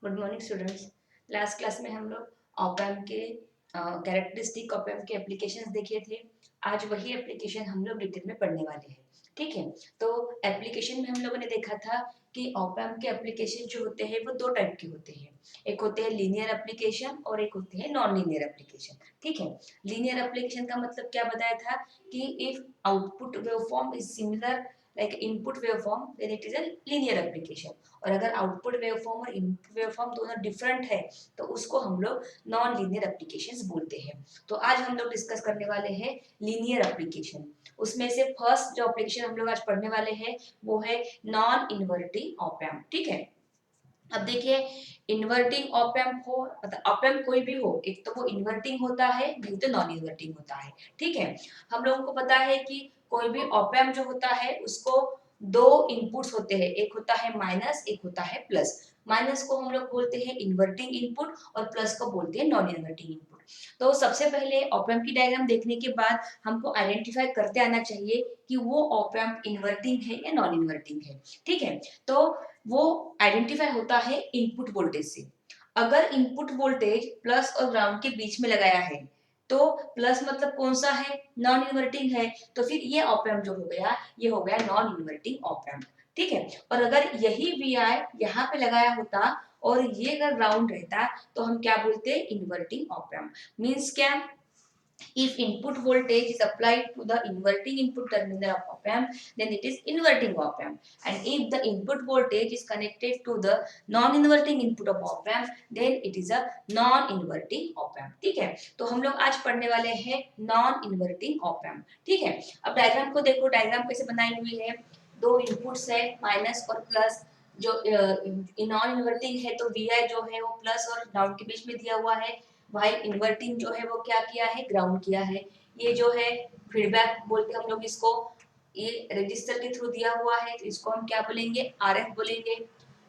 Good morning students. Last class में हम लोग ऑप एम्प के कैरेक्टरिस्टिक ऑप एम्प के एप्लीकेशंस देखे थे। आज वही एप्लीकेशन हम लोग डिटेल में पढ़ने वाले हैं। ठीक है, तो एप्लीकेशन में हम लोगों ने देखा था कि ऑप एम्प के एप्लीकेशन जो होते हैं वो दो टाइप के होते हैं। एक होते हैं लीनियर एप्लीकेशन और एक होते हैं नॉन लीनियर एप्लीकेशन। ठीक है, लीनियर एप्लीकेशन का मतलब क्या बताया था कि if output waveform is similar like input waveform then it is a linear application. और अगर आउटपुट वेवफॉर्म और इनपुट वेवफॉर्म दोनों डिफरेंट है तो उसको हम लोग नॉन लीनियर एप्लीकेशंस बोलते हैं। तो आज हम लोग डिस्कस करने वाले हैं लीनियर एप्लीकेशन। उसमें से फर्स्ट जो एप्लीकेशन हम लोग आज पढ़ने वाले हैं वो है नॉन इन्वर्टिंग ऑप एम्प। ठीक है, अब देखिए, इन्वर्टिंग ऑप एम्प हो मतलब ऑप एम्प कोई भी हो, एक तो वो इन्वर्टिंग होता है नहीं तो नॉन इन्वर्टिंग होता है। ठीक है, हम लोगों को पता है कि कोई भी ऑप एम्प जो होता है उसको दो इनपुट्स होते हैं, एक होता है माइनस, एक होता है प्लस। माइनस को हम लोग बोलते हैं इन्वर्टिंग इनपुट और प्लस को बोलते हैं नॉन इन्वर्टिंग इनपुट। तो सबसे पहले ऑप एम्प की डायग्राम देखने के बाद हमको आइडेंटिफाई करते आना चाहिए कि वो ऑप एम्प इन्वर्टिंग है या नॉन इन्वर्टिंग है। ठीक है, तो वो आइडेंटिफाई होता है इनपुट वोल्टेज से। अगर इनपुट वोल्टेज प्लस और ग्राउंड के बीच में लगाया है तो प्लस मतलब कौन सा है, नॉन इन्वर्टिंग है, तो फिर ये ऑप एम्प जो हो गया ये हो गया नॉन इन्वर्टिंग ऑप एम्प। ठीक है, और अगर यही वी आई यहाँ पे लगाया होता और ये अगर ग्राउंड रहता तो हम क्या बोलते हैं, इन्वर्टिंग ऑप एम्प। मीन्स क्या, if input voltage is applied to the inverting input terminal of op amp, then it is inverting op amp. And if the input voltage is connected to the non-inverting input of op amp, then it is a non-inverting op amp. ठीक है, तो हम लोग आज पढ़ने वाले हैं non-inverting op amp। ठीक है, अब डायग्राम को देखो, डायग्राम कैसे बनाई हुई है। दो इनपुट्स है माइनस और प्लस। जो नॉन इन्वर्टिंग है तो वी आई जो है वो प्लस और ग्राउंड के बीच में दिया हुआ है। वाई इन्वर्टिंग जो है वो क्या किया है, ग्राउंड किया है। ये जो है फीडबैक बोलते हैं हम लोग इसको, ये रजिस्टर के थ्रू दिया हुआ है तो इसको हम क्या बोलेंगे, आरएफ बोलेंगे।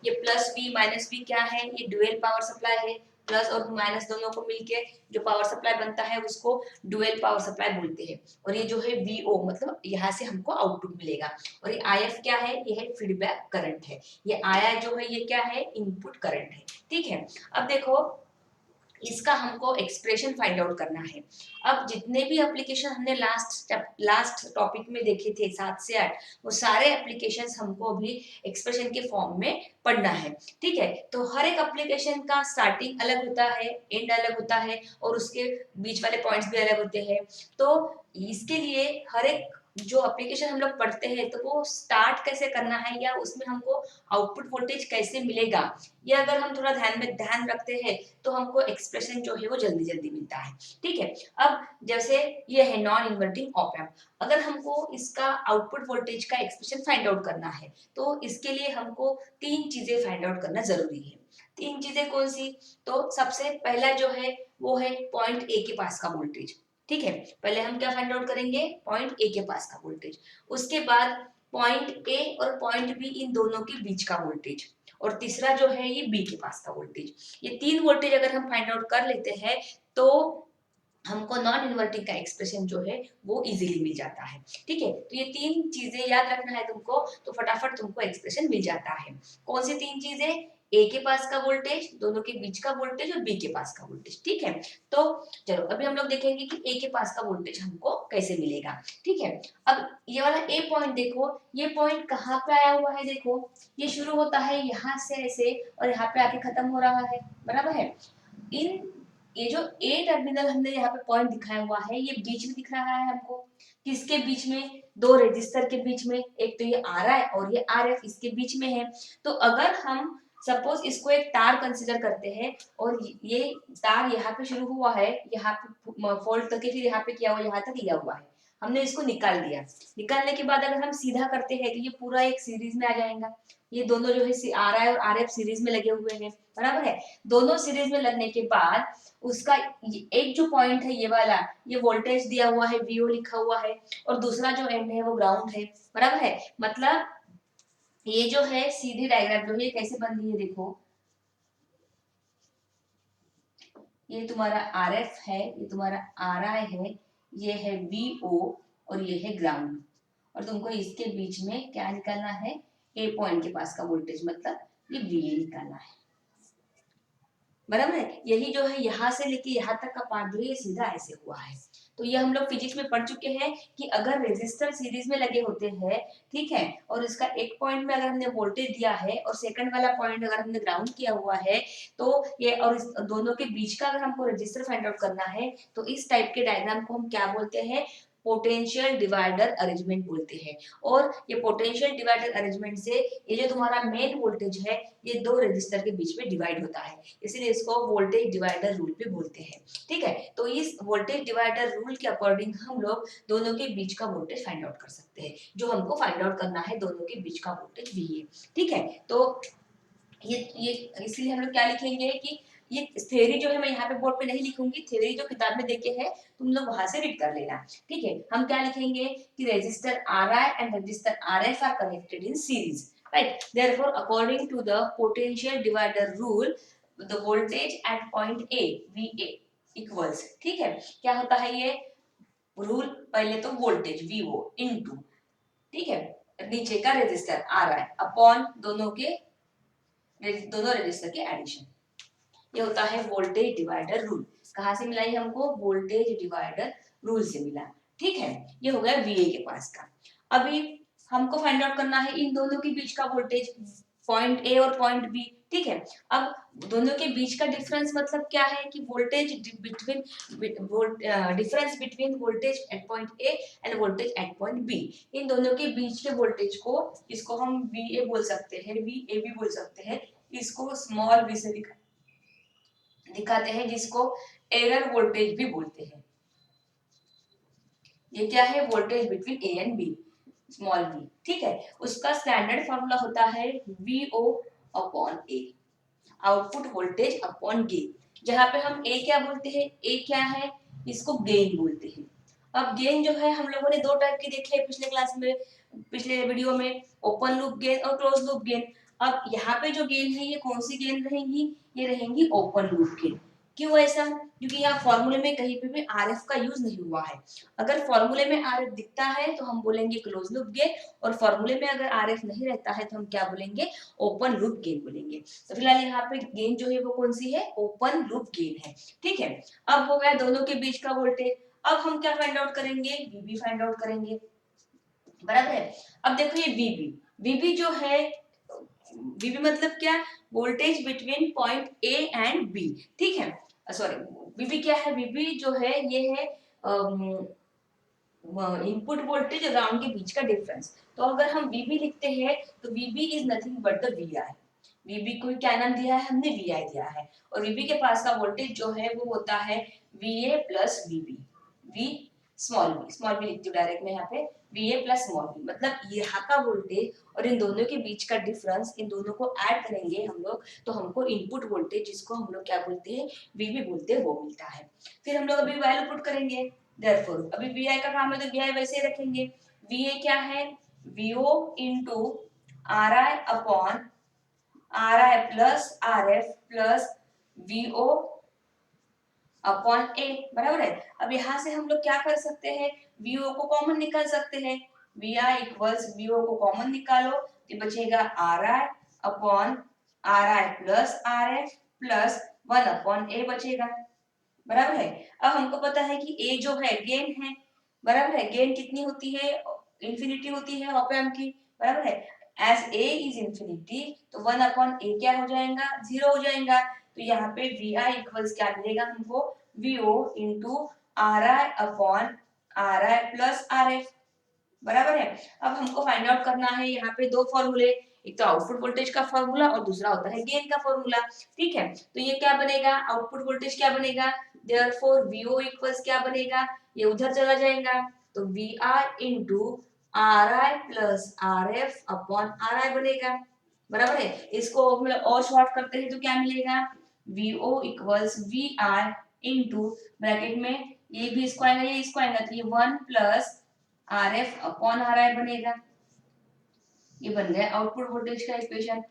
ये प्लस बी माइनस बी क्या है, ये डुअल पावर सप्लाई है। प्लस और माइनस दोनों को मिलके जो पावर सप्लाई बनता है उसको डुअल पावर सप्लाई बोलते हैं। और ये जो है वीओ मतलब यहाँ से हमको आउटपुट मिलेगा। और ये आईएफ क्या है, ये है फीडबैक करंट है। ये आया जो है ये क्या है, इनपुट करंट है। ठीक है, अब देखो इसका हमको एक्सप्रेशन फाइंड आउट करना है। अब जितने भी एप्लीकेशन हमने लास्ट टॉपिक में देखे थे 7 से 8, वो सारे एप्लीकेशंस हमको अभी एक्सप्रेशन के फॉर्म में पढ़ना है। ठीक है, तो हर एक एप्लीकेशन का स्टार्टिंग अलग होता है, एंड अलग होता है और उसके बीच वाले पॉइंट्स भी अलग होते हैं। तो इसके लिए हर एक जो एप्लीकेशन हम लोग पढ़ते हैं तो वो स्टार्ट कैसे करना है या उसमें हमको आउटपुट वोल्टेज कैसे मिलेगा, ये अगर हम थोड़ा ध्यान रखते हैं तो हमको एक्सप्रेशन जो है वो जल्दी जल्दी मिलता है। ठीक है, अब जैसे ये है नॉन इन्वर्टिंग ऑप एम्प, अगर हमको इसका आउटपुट वोल्टेज का एक्सप्रेशन फाइंड आउट करना है तो इसके लिए हमको तीन चीजें फाइंड आउट करना जरूरी है। तीन चीजें कौन सी, तो सबसे पहला जो है वो है पॉइंट ए के पास का वोल्टेज। ठीक है, पहले हम क्या फाइंड आउट करेंगे, पॉइंट ए के पास का वोल्टेज। उसके बाद पॉइंट ए और पॉइंट बी इन दोनों के बीच का वोल्टेज। और तीसरा जो है ये बी के पास का वोल्टेज। ये तीन वोल्टेज अगर हम फाइंड आउट कर लेते हैं तो हमको नॉन इन्वर्टिंग का एक्सप्रेशन जो है वो इजीली मिल जाता है। ठीक है, तो ये तीन चीजें याद रखना है तुमको, तो फटाफट तुमको एक्सप्रेशन मिल जाता है। कौन सी तीन चीजें, ए के पास का वोल्टेज, दोनों के बीच का वोल्टेज और बी के पास का वोल्टेज। ठीक है, तो चलो अभी हम लोग देखेंगे कि ए के पास का वोल्टेज हमको कैसे मिलेगा। ठीक है, अब ये वाला ए पॉइंट देखो, ये पॉइंट कहाँ पे आया हुआ है, देखो ये शुरू होता है यहाँ से ऐसे और यहाँ पे आके खत्म हो रहा है, बराबर है। इन ये जो ए टर्मिनल हमने यहाँ पे पॉइंट दिखाया हुआ है ये बीच में दिख रहा है हमको, किसके बीच में, दो रजिस्टर के बीच में। एक तो ये आर आई और ये आर एफ इसके बीच में है। तो अगर हम सपोज इसको एक तार कंसीडर करते हैं और ये तार यहाँ पे शुरू हुआ है, यहाँ पे फोल्ड करके फिर यहाँ पे किया हुआ, यहाँ तक लिया हुआ है, हमने इसको निकाल दिया। निकालने के बाद अगर हम सीधा करते हैं तो ये पूरा एक सीरीज में आ जाएगा। ये दोनों जो है आर आई और आर एफ सीरीज में लगे हुए हैं, बराबर है। दोनों सीरीज में लगने के बाद उसका एक जो पॉइंट है ये वाला, ये वोल्टेज दिया हुआ है, वीओ लिखा हुआ है, और दूसरा जो एंड है वो ग्राउंड है, बराबर है। मतलब ये जो है सीधी डायग्राम जो है कैसे बन रही है, देखो ये तुम्हारा आर एफ है, ये तुम्हारा आर आई है, ये है वीओ और ये है ग्राउंड। और तुमको इसके बीच में क्या निकालना है, ए पॉइंट के पास का वोल्टेज मतलब ये वी ए निकालना है। बराबर है। यही जो है यहाँ से लेके यहाँ तक का पार्ट जो है ये सीधा ऐसे हुआ है। तो ये हम लोग फिजिक्स में पढ़ चुके हैं कि अगर रेजिस्टर सीरीज में लगे होते हैं, ठीक है, और इसका एक पॉइंट में अगर हमने वोल्टेज दिया है और सेकंड वाला पॉइंट अगर हमने ग्राउंड किया हुआ है, तो ये और इस दोनों के बीच का अगर हमको रेजिस्टर फाइंड आउट करना है, तो इस टाइप के डायग्राम को हम क्या बोलते हैं, पोटेंशियल डिवाइडर अरेंजमेंट बोलते हैं। और ये पोटेंशियल डिवाइडर अरेंजमेंट से ये जो तुम्हारा मेन वोल्टेज है ये दो रेजिस्टर के बीच में डिवाइड होता है, इसीलिए इसको वोल्टेज डिवाइडर रूल भी बोलते हैं। ठीक है, तो इस वोल्टेज डिवाइडर रूल के अकॉर्डिंग हम लोग दोनों के बीच का वोल्टेज फाइंड आउट कर सकते हैं। जो हमको फाइंड आउट करना है दोनों के बीच का वोल्टेज वी है। ठीक है, तो ये इसलिए हम लोग क्या लिखेंगे कि ये थ्योरी जो है मैं यहाँ पे बोर्ड पे नहीं लिखूंगी, थ्योरी जो किताब में देखे है तुम लोग वहां से रीड कर लेना। ठीक है, हम क्या लिखेंगे कि resistor R I and resistor R F are connected in series, right? Therefore, according to the potential divider rule, the voltage at point A, VA equals, ठीक है, क्या होता है ये रूल, पहले तो वोल्टेज VO इनटू, ठीक है, नीचे का रेजिस्टर RI अपॉन दोनों रेजिस्टर के एडिशन, ये होता है वोल्टेज डिवाइडर रूल। कहाँ से मिला ये हमको, वोल्टेज डिवाइडर रूल से मिला। ठीक है, ये हो गया VA के पास का। अभी हमको फाइंड आउट करना है इन दोनों के बीच का वोल्टेज, पॉइंट ए और पॉइंट बी। ठीक है, अब दोनों के बीच का डिफरेंस मतलब क्या है कि voltage between difference between voltage at point A and voltage at point B, इन दोनों के बीच के वोल्टेज को, इसको हम VA बोल सकते हैं, VA भी बोल सकते हैं, इसको स्मॉल v से दिखाते हैं, जिसको एरर वोल्टेज भी बोलते हैं। ये क्या है, voltage between A and B, small v। ठीक है, उसका स्टैंडर्ड फॉर्मूला होता है VO upon A, output voltage upon gain. जहां पे हम ए क्या बोलते हैं, ए क्या है, इसको गेन बोलते हैं। अब गेन जो है हम लोगों ने दो टाइप की देखे पिछले क्लास में, पिछले वीडियो में, ओपन लूप गेन और क्लोज लूप गेन। अब यहाँ पे जो गेन है ये कौन सी गेन रहेंगी, ये रहेंगी ओपन लूप गेन। क्यों ऐसा, क्योंकि यहाँ फॉर्मूले में कहीं पे भी आरएफ का यूज नहीं हुआ है। अगर फॉर्मूले में आरएफ दिखता है तो हम बोलेंगे क्लोज लूप गेन, और फॉर्मूले में अगर आरएफ नहीं रहता है तो हम क्या बोलेंगे, ओपन लूप गेन बोलेंगे। तो फिलहाल यहाँ पे गेन जो है वो कौन सी है, ओपन लूप गेन है। ठीक है, अब हो गया दोनों के बीच का वोल्टेज। अब हम क्या फाइंड आउट करेंगे, वीबी फाइंड आउट करेंगे, बराबर है। अब देखो ये वीबी, वीबी जो है, वीबी मतलब क्या, voltage between point A and B. ठीक है, सॉरी, वीबी क्या है, वीबी जो है ये है इनपुट वोल्टेज और ग्राउंड के बीच का डिफरेंस। तो अगर हम वीबी लिखते हैं तो VB is nothing but the V I. VB को क्या नाम दिया है, हमने वी आई दिया है, और वीबी के पास का वोल्टेज जो है वो होता है V A plus VB, V small V लिखती हूँ डायरेक्ट में यहाँ पे, V A plus small V, मतलब यहाँ का वोल्टेज और इन दोनों के बीच का डिफरेंस, इन दोनों को ऐड करेंगे हम लोग तो हमको इनपुट वोल्टेज, जिसको हम लोग क्या बोलते हैं, वीबी बोलते हैं, वो मिलता है। फिर हम लोग अभी वैल्यू पुट करेंगे। देयरफॉर अभी वी आई का काम है तो वी आई वैसे ही रखेंगे। वी ए क्या है, V O into R I upon R I plus R F plus V O upon A, बराबर है। अब यहाँ से हम लोग क्या कर सकते हैं, वीओ को कॉमन निकाल सकते हैं, वी आई इक्वल्स वीओ को कॉमन निकालो तो बचेगा R I upon R I plus R F plus 1 upon A बचेगा, बराबर है। अब हमको पता है कि ए जो है गेन है, बराबर है, गेन कितनी होती है, इंफिनिटी होती है ऑप एम्प की, बराबर है। एज ए इज इंफिनिटी तो 1 अपॉन ए क्या हो जाएगा, 0 हो जाएगा। तो यहाँ पे वी आई इक्वल्स क्या मिलेगा हमको, V O into R I upon R I plus R F, बराबर है। अब हमको फाइंड आउट करना है यहाँ पे दो फॉर्मूले, एक तो आउटपुट वोल्टेज का फॉर्मूला और दूसरा होता है गेन का फॉर्मूला। ठीक है, तो ये क्या बनेगा, आउटपुट वोल्टेज क्या बनेगा, देयरफॉर वीओ इक्वल्स क्या बनेगा, ये उधर चला जाएगा तो V R into R I plus R F upon R I बनेगा, बराबर है। इसको मतलब और शॉर्ट करते हैं तो क्या मिलेगा, VO equals V R into bracket में ये भी इसको आएगा, ये इसको आएगा, तो ये 1 plus R F upon R I बनेगा। ये बन गया आउटपुट वोल्टेज का इक्वेशन।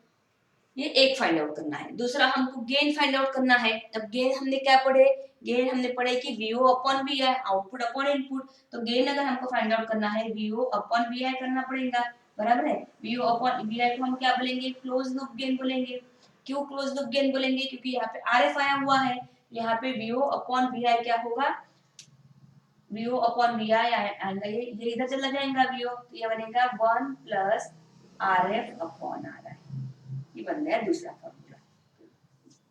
ये एक फाइंड आउट करना है। दूसरा हमको गेन फाइंड आउट करना है। अब गेन हमने क्या पढ़े, गेन हमने पढ़े कि VO upon V I, output upon input. तो गेन अगर हमको फाइंड आउट करना है वीओ अपॉन वी आई करना पड़ेगा, बराबर है। वीओ अपॉन वी आई को हम क्या बोलेंगे, क्लोज लूप गेन बोलेंगे। क्यों क्लोज लूप गेन बोलेंगे? क्योंकि यहाँ पे RF आया हुआ है, यहाँ पे VO अपॉन VI क्या होगा? VO अपॉन VI आएगा, ये इधर चला जाएगा VO, तो ये बनेगा 1 प्लस RF अपॉन RI। ये बन गया दूसरा फॉर्मूला।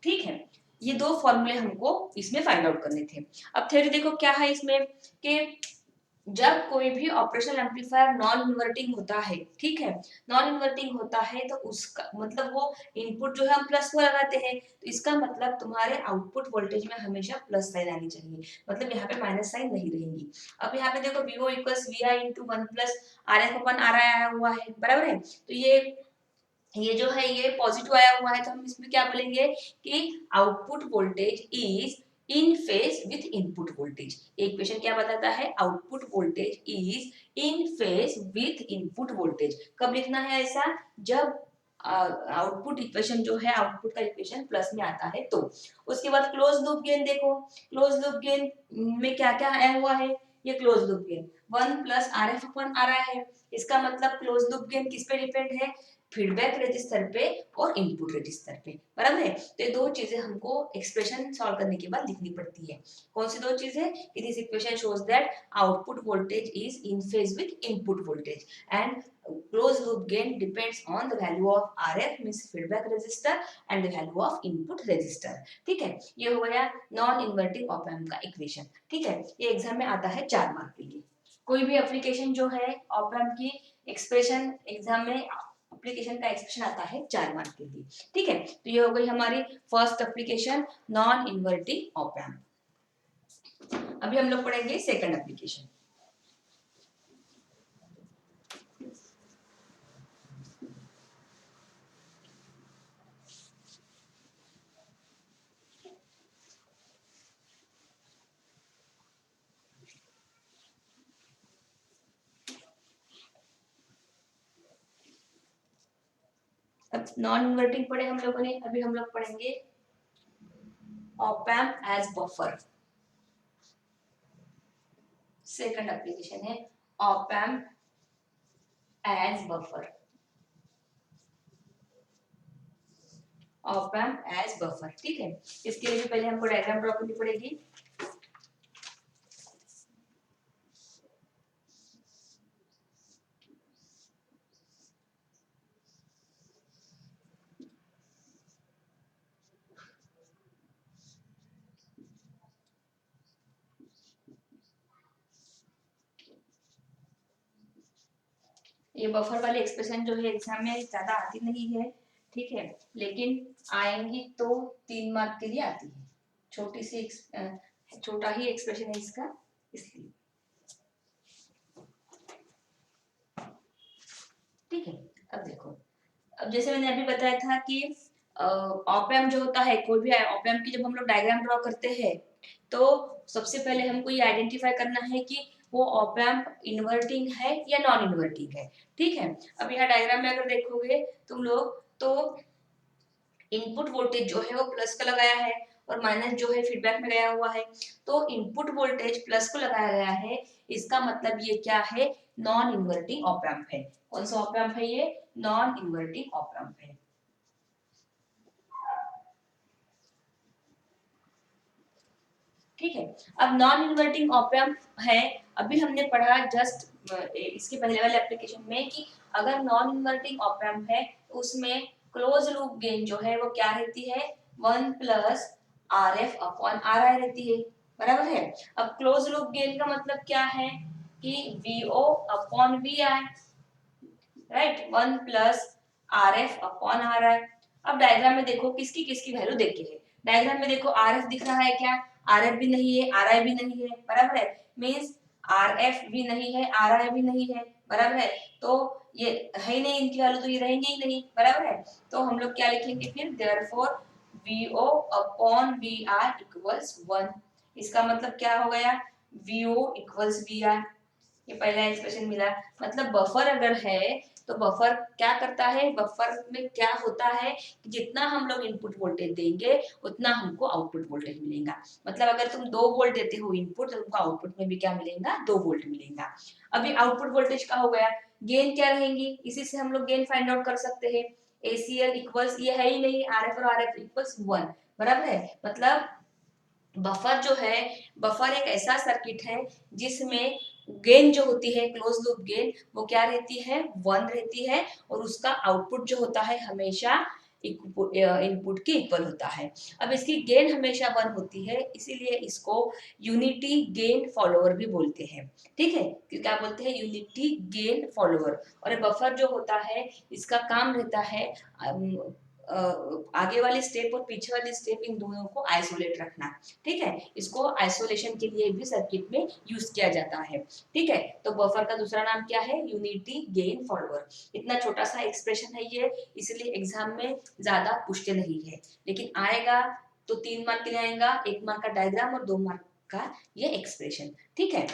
ठीक है, ये दो फॉर्मूले हमको इसमें फाइंड आउट करने थे। अब थ्योरी देखो क्या है इसमें कि जब कोई भी ऑपरेशनल एम्पलीफायर नॉन इन्वर्टिंग होता है, ठीक है, नॉन इन्वर्टिंग होता है तो उसका मतलब वो इनपुट जो है हम प्लस को लगाते हैं, तो इसका मतलब तुम्हारे आउटपुट वोल्टेज में हमेशा प्लस साइन आनी चाहिए, मतलब यहाँ पे माइनस साइन नहीं रहेंगी। अब यहाँ पे देखो VO equals VI into 1 plus RF अपन RI आया हुआ है, बराबर है, तो ये जो है ये पॉजिटिव आया हुआ है, तो हम इसमें क्या बोलेंगे कि output voltage is in phase with input voltage. एक क्वेश्चन क्या बताता है? Output voltage is in phase with input voltage. कब लिखना है ऐसा? जब आउटपुट इक्वेशन जो है, आउटपुट का इक्वेशन प्लस में आता है तो। उसके बाद क्लोज लूप गेन देखो, क्लोज लूप गेन में क्या क्या आया हुआ है? ये close loop gain 1 plus RF अपन आ रहा है, इसका मतलब क्लोज लूप गेन किस पे डिपेंड है? फीडबैक रजिस्टर पे और इनपुट रजिस्टर पे, बराबर है। तो ये दो चीजें हमको एक्सप्रेशन सॉल्व करने के बाद लिखनी पड़ती है। कौन सी दो चीजें? This equation shows that output voltage is in phase with input voltage and closed loop gain depends on the value of RF means feedback resistor and the value of input resistor। ठीक है, ये हो गया non inverting op amp का equation. ठीक है, ये exam में आता है 4 मार्क के लिए। कोई भी एप्लीकेशन जो है ऑप एम्प की एक्सप्रेशन एग्जाम में एप्लीकेशन का एक्सप्रेशन आता है 4 मार्क के लिए। ठीक है, तो ये हो गई हमारी first application non inverting op amp. अभी हम लोग पढ़ेंगे सेकंड एप्लीकेशन। अब नॉन इन्वर्टिंग पढ़े हम लोगों ने, अभी हम लोग पढ़ेंगे op amp as buffer. Second application है op amp as buffer, op amp as buffer. ठीक है, इसके लिए भी पहले हमको डायग्राम ड्रॉ करनी पड़ेगी। ये बफर वाले एक्सप्रेशन जो है एग्जाम में ज्यादा आती नहीं है, ठीक है, लेकिन आएंगी तो 3 मार्क के लिए आती है। छोटी सी छोटा ही एक्सप्रेशन है इसका, इसलिए। ठीक है, अब देखो, अब जैसे मैंने अभी बताया था कि ऑप एम्प जो होता है, कोई भी ऑप एम्प की जब हम लोग डायग्राम ड्रॉ करते हैं तो सबसे पहले हमको ये आइडेंटिफाई करना है कि वो ऑप एम्प इन्वर्टिंग है या नॉन इन्वर्टिंग है। ठीक है, अब यहाँ डायग्राम में अगर देखोगे तुम लोग तो इनपुट वोल्टेज जो है वो प्लस का लगाया है और माइनस जो है फीडबैक में गया हुआ है, तो इनपुट वोल्टेज प्लस को लगाया गया है, इसका मतलब ये क्या है? नॉन इन्वर्टिंग ऑप एम्प है। कौन सा ऑप एम्प है ये? नॉन इन्वर्टिंग ऑप एम्प है। ठीक है, अब नॉन इन्वर्टिंग ऑप एम्प है, अभी हमने पढ़ा जस्ट इसके पहले वाले एप्लीकेशन में कि अगर नॉन इन्वर्टिंग ऑप एम्प है तो उसमें क्लोज लूप गेन जो है वो क्या रहती है? 1 प्लस RF अपॉन RI रहती है, बराबर है। अब क्लोज लूप गेन का मतलब क्या है कि VO upon VI, right, 1 plus RF upon RI। अब डायग्राम में देखो किसकी किसकी वैल्यू देखे है। डायग्राम में देखो RF दिख रहा है क्या? RF भी नहीं है, RI भी नहीं है, बराबर है, मींस RF भी नहीं है, RI भी नहीं है, बराबर है, तो ये है ही नहीं, इनकी वैल्यू तो ये रहेंगे ही नहीं, बराबर है। तो हम लोग क्या लिखेंगे फिर? Therefore VO upon VI equals 1। इसका मतलब क्या हो गया? VO equals VI। ये पहला एक्सप्रेशन मिला। मतलब बफर अगर है तो बफर क्या करता है? बफर में क्या होता है कि जितना हम लोग इनपुट वोल्टेज देंगे उतना हमको आउटपुट वोल्टेज मिलेगा। मतलब अगर तुम 2 वोल्ट देते हो इनपुट तो तुमको आउटपुट में भी क्या मिलेगा? 2 वोल्ट मिलेगा। अभी आउटपुट वोल्टेज का हो गया, गेन क्या रहेंगी? इसी से हम लोग गेन फाइंड आउट कर सकते हैं। ACL इक्वल्स ये है ही नहीं, RF और RF इक्वल्स 1, बराबर है। मतलब बफर जो है, बफर एक ऐसा सर्किट है जिसमें गेन जो होती है, क्लोज लूप गेन, वो क्या रहती है, 1 रहती है, और उसका आउटपुट जो होता है हमेशा इनपुट के इक्वल होता है। अब इसकी गेन हमेशा 1 होती है, इसीलिए इसको यूनिटी गेन फॉलोअर भी बोलते हैं। ठीक है, क्या बोलते हैं, यूनिटी गेन फॉलोअर। और बफर जो होता है इसका काम रहता है आगे वाली स्टेप और पीछे वाली स्टेप, इन दोनों को आइसोलेट रखना। ठीक है, इसको आइसोलेशन के लिए भी सर्किट में यूज किया जाता है। ठीक है, तो बफर का दूसरा नाम क्या है, यूनिटी गेन फॉलोअर। इतना छोटा सा एक्सप्रेशन है ये, इसलिए एग्जाम में ज्यादा पूछते नहीं है, लेकिन आएगा तो 3 मार्क के लिए आएगा, 1 मार्क का डायग्राम और 2 मार्क का ये एक्सप्रेशन। ठीक है,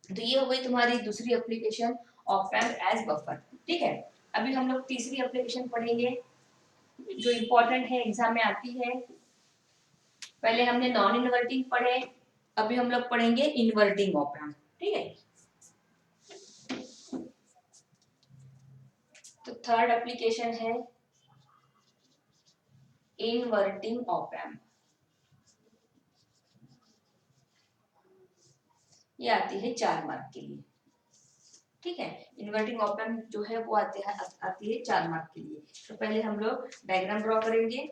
तो ये हो गई तुम्हारी दूसरी application, op amp as buffer. ठीक है, अभी हम लोग तीसरी एप्लीकेशन पढ़ेंगे जो इम्पोर्टेंट है, एग्जाम में आती है। पहले हमने नॉन इन्वर्टिंग पढ़े, अभी हम लोग पढ़ेंगे इन्वर्टिंग ऑप एम्प। ठीक है, तो थर्ड एप्लीकेशन है इन्वर्टिंग ऑप एम्प। ये आती है 4 मार्क के लिए। ठीक है, इन्वर्टिंग ऑप एम्प जो है वो आती है 4 मार्क के लिए। तो पहले हम लोग डायग्राम ड्रॉ करेंगे।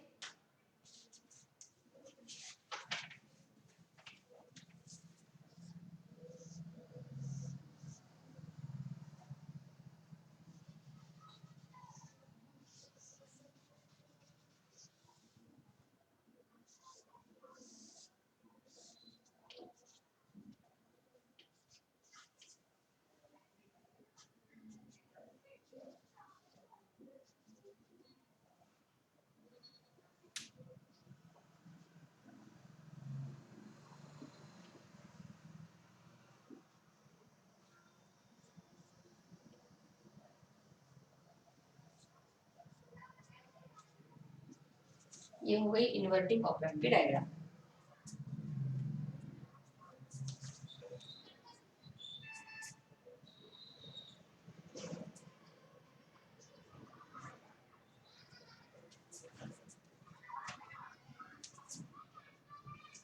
ये हो गई इन्वर्टिंग ऑप एम्प की डायग्राम।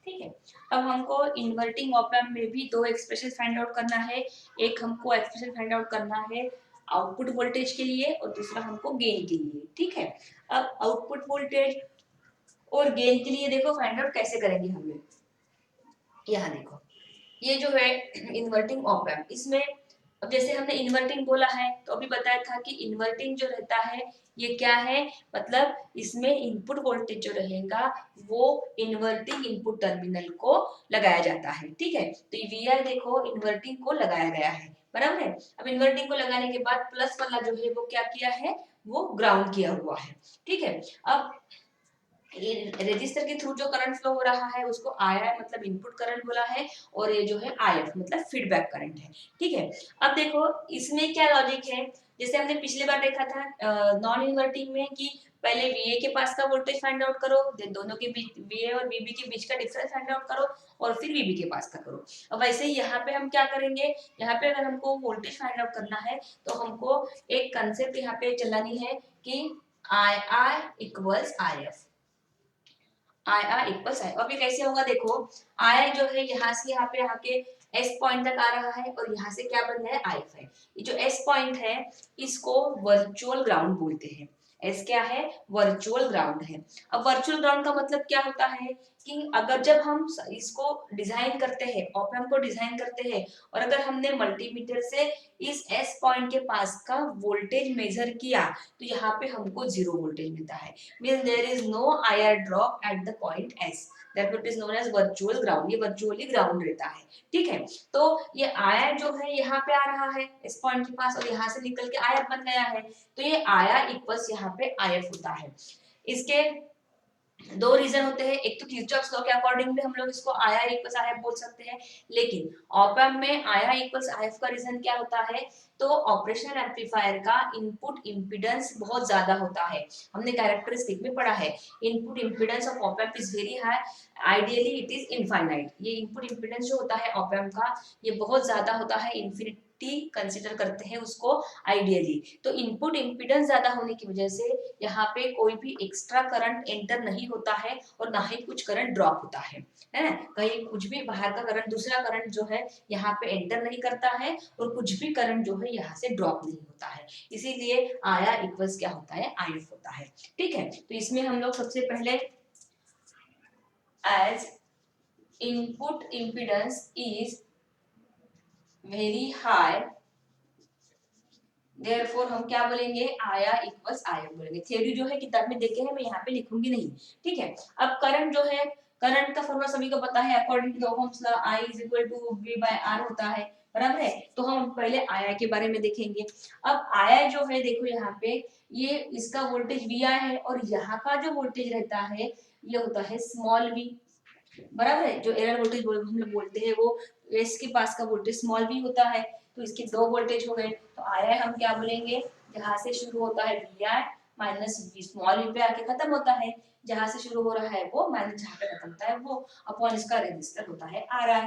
ठीक है, अब हमको इन्वर्टिंग ऑप एम्प में भी 2 एक्सप्रेशन फाइंड आउट करना है। एक हमको एक्सप्रेशन फाइंड आउट करना है आउटपुट वोल्टेज के लिए, और दूसरा हमको गेन के लिए। ठीक है, अब आउटपुट वोल्टेज और गेन के लिए देखो फाइंड आउट कैसे करेंगे हम लोग। यहाँ देखो, ये जो है इन्वर्टिंग ऑप एम्प, इसमें अब जैसे हमने इन्वर्टिंग बोला है तो अभी बताया था कि इन्वर्टिंग जो रहता है ये क्या है, मतलब इसमें इनपुट वोल्टेज जो रहेगा वो इन्वर्टिंग इनपुट टर्मिनल को लगाया जाता है। ठीक है, तो ये वी देखो इन्वर्टिंग को लगाया गया है, बराबर है। अब इन्वर्टिंग को लगाने के बाद प्लस वाला जो है वो क्या किया है, वो ग्राउंड किया हुआ है। ठीक है, अब ये रेजिस्टर के थ्रू जो करंट फ्लो हो रहा है उसको आईआर मतलब इनपुट करंट बोला है, और ये जो है आईएफ मतलब फीडबैक करंट है। ठीक है, अब देखो इसमें क्या लॉजिक है, जैसे हमने पिछली बार देखा था नॉन इन्वर्टिंग में कि पहले वीए के पास का वोल्टेज फाइंड आउट करो, देन दोनों के बीच वीए और वीबी के बीच का डिफरेंस फाइंड आउट करो, और फिर वीबी के पास का करो। अब वैसे ही यहाँ पे हम क्या करेंगे, यहाँ पे अगर हमको वोल्टेज फाइंड आउट करना है तो हमको एक कंसेप्ट यहाँ पे चलानी है कि I R equals I F, I R equals I. अब ये कैसे होगा देखो, आई जो है यहाँ से यहाँ पे आके एस पॉइंट तक आ रहा है, और यहाँ से क्या बन रहा है आई एफ है। ये जो एस पॉइंट है इसको वर्चुअल ग्राउंड बोलते हैं। एस क्या है, वर्चुअल ग्राउंड है। अब वर्चुअल ग्राउंड का मतलब क्या होता है कि अगर जब हम इसको डिजाइन करते हैं, ऑप एम्प को डिजाइन करते हैं, और अगर हमने मल्टीमीटर से इस एस पॉइंट के पास का वोल्टेज मेजर किया तो यहाँ पे हमको 0 वोल्टेज मिलता है, means there is no IR drop at the point S, therefore it is known as virtual ground। ये वर्चुअली ग्राउंड रहता है। ठीक है, तो ये IR जो है यहाँ पे आ रहा है इस पॉइंट के पास, और यहाँ से निकल के IF बन गया है, तो ये IR इक्वल्स यहाँ पे IF होता है। इसके 2 रीजन होते हैं, एक तो किरचॉफ्स लॉ के अकॉर्डिंग भी हम लोग इसको IR इक्वल्स IF बोल सकते हैं, लेकिन ऑप एम्प में IR इक्वल्स IF का रीजन क्या होता है, तो ऑपरेशनल एम्पलीफायर का इनपुट इंपीडेंस बहुत ज्यादा होता है। हमने कैरेक्टरिस्टिक में पढ़ा है, input impedance of op amp is very high, ideally it is infinite. ये इनपुट इंपीडेंस जो होता है ऑप एम्प का ये बहुत ज्यादा होता है, इन्फिनिट टी कंसिडर करते हैं उसको आइडियली। तो इनपुट इम्पीडेंस ज्यादा होने की वजह से यहाँ पे कोई भी एक्स्ट्रा करंट एंटर नहीं होता है और ना ही कुछ करंट ड्रॉप होता है ना। कहीं कुछ भी बाहर का करंट, दूसरा करंट जो है यहाँ पे एंटर नहीं करता है और कुछ भी करंट जो है यहाँ से ड्रॉप नहीं होता है। इसीलिए आया इक्वल्स क्या होता है, आईएफ होता है। ठीक है, तो इसमें हम लोग सबसे पहले as input impedance is very high, therefore हम क्या बोलेंगे, आया इक्वल्स आईएफ बोलेंगे। थ्योरी जो है किताब में देखे हैं, मैं यहाँ पे लिखूंगी नहीं। ठीक है, अब करंट जो है, करंट का फॉर्मूला सभी को पता है, according to the Ohm's law I is equal to V by R होता है, बराबर है। तो हम पहले आया के बारे में देखेंगे। अब आया जो है देखो यहाँ पे, ये इसका वोल्टेज VI है और यहाँ का जो वोल्टेज रहता है ये होता है स्मॉल v, बराबर है। जो एरर वोल्टेज हम लोग बोलते हैं वो एस के पास का वोल्टेज स्मॉल v होता है। तो इसके दो वोल्टेज हो गए, तो आया हम क्या बोलेंगे, जहां से शुरू होता है VI minus v, small v पे आके खत्म होता है, जहां से शुरू हो रहा है वो माइनस जहां पे खत्म होता है वो, अपॉन इसका रेजिस्टर होता है RI,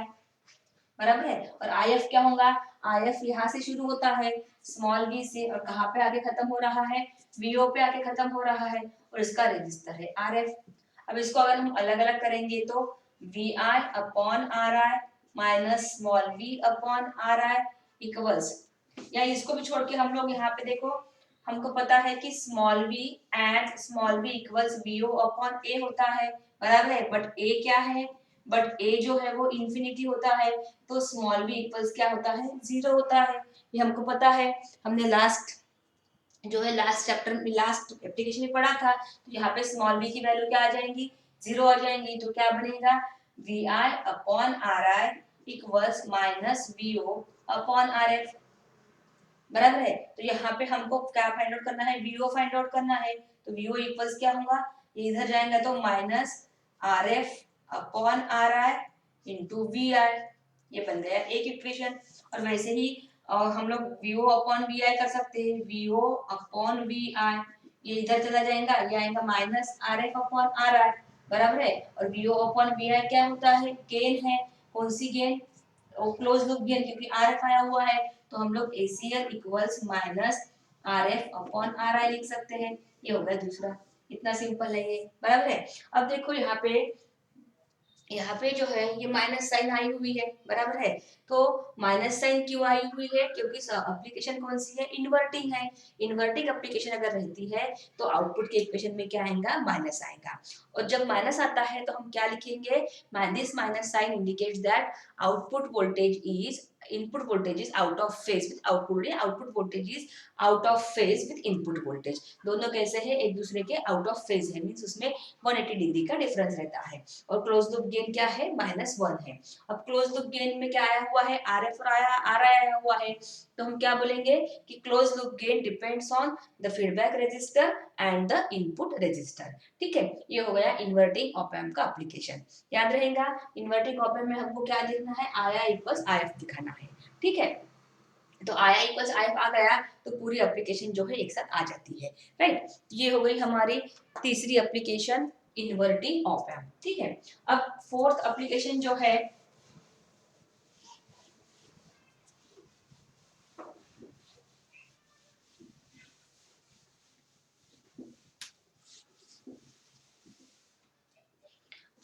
बराबर है। और IF क्या होगा, IF यहाँ से शुरू होता है स्मॉल v से और कहाँ पे आगे खत्म हो रहा है, VO पे आके खत्म हो रहा है और इसका रेजिस्टर है RF। अब इसको अगर हम अलग अलग करेंगे तो VI upon RI minus small v upon RI equals, या इसको भी छोड़ के हम लोग यहाँ पे देखो, हमको पता है कि small v and small v equals VO upon A होता है, बराबर है। बट A क्या है, बट A जो है वो इंफिनिटी होता है, तो स्मॉल v इक्वल्स क्या होता है, 0 होता है। ये हमको पता है, हमने लास्ट जो है लास्ट चैप्टर में, लास्ट एप्लीकेशन में पढ़ा था। तो यहाँ पे स्मॉल v की वैल्यू क्या आ जाएंगी, 0 आ जाएंगी। तो क्या बनेगा, VI upon RI equals minus VO upon RF, बराबर है। तो यहाँ पे हमको क्या फाइंड आउट करना है, VO फाइंड आउट करना है। तो VO इक्वल्स क्या होगा, ये इधर जाएगा तो minus RF upon RI into VI, ये बन गया एक इक्वेशन। और वैसे ही हम लोग VO अपॉन VI कर सकते हैं, VO अपॉन VI, ये इधर चला जाएगा, ये आएगा माइनस RF अपॉन RI, बराबर है। और VO अपॉन VI क्या होता है, गेन है। कौन सी गेन, क्लोज लूप गेन, क्योंकि RF आया हुआ है तो हम लोग ACL equals minus RF upon RI लिख सकते हैं। ये होगा दूसरा, इतना सिंपल है ये, बराबर है। अब देखो यहाँ पे जो है ये माइनस साइन आई हुई है, बराबर है। तो माइनस साइन क्यों आई हुई है, क्योंकि एप्लीकेशन कौन सी है, इन्वर्टिंग है। इन्वर्टिंग एप्लीकेशन अगर रहती है तो आउटपुट के इक्वेशन में क्या आएगा, माइनस आएगा। और जब माइनस आता है तो हम क्या लिखेंगे, this minus sign indicates that output voltage is, input voltage is out of phase with output, output voltage is out of phase with input voltage. दोनों कैसे है, एक दूसरे के आउट ऑफ फेज है, मींस उसमें 180 डिग्री का डिफरेंस रहता है। और क्लोज लूप गेन क्या है, -1 है। अब क्लोज लूप गेन में क्या आया हुआ है, RF और RI आया हुआ है। तो हम क्या बोलेंगे कि close loop gain depends on the feedback resistor and the input resistor. ठीक है, ये हो गया इन्वर्टिंग ऑप एम्प का एप्लीकेशन। याद रहेगा, इन्वर्टिंग ऑप एम्प में हमको क्या लिखना है, आया इक्वल्स IF दिखाना है। ठीक है, तो आया इक्वल्स IF आ गया तो पूरी एप्लीकेशन जो है एक साथ आ जाती है, राइट। ये हो गई हमारी तीसरी एप्लीकेशन, इन्वर्टिंग ऑप एम्प। ठीक है, अब फोर्थ एप्लीकेशन जो है,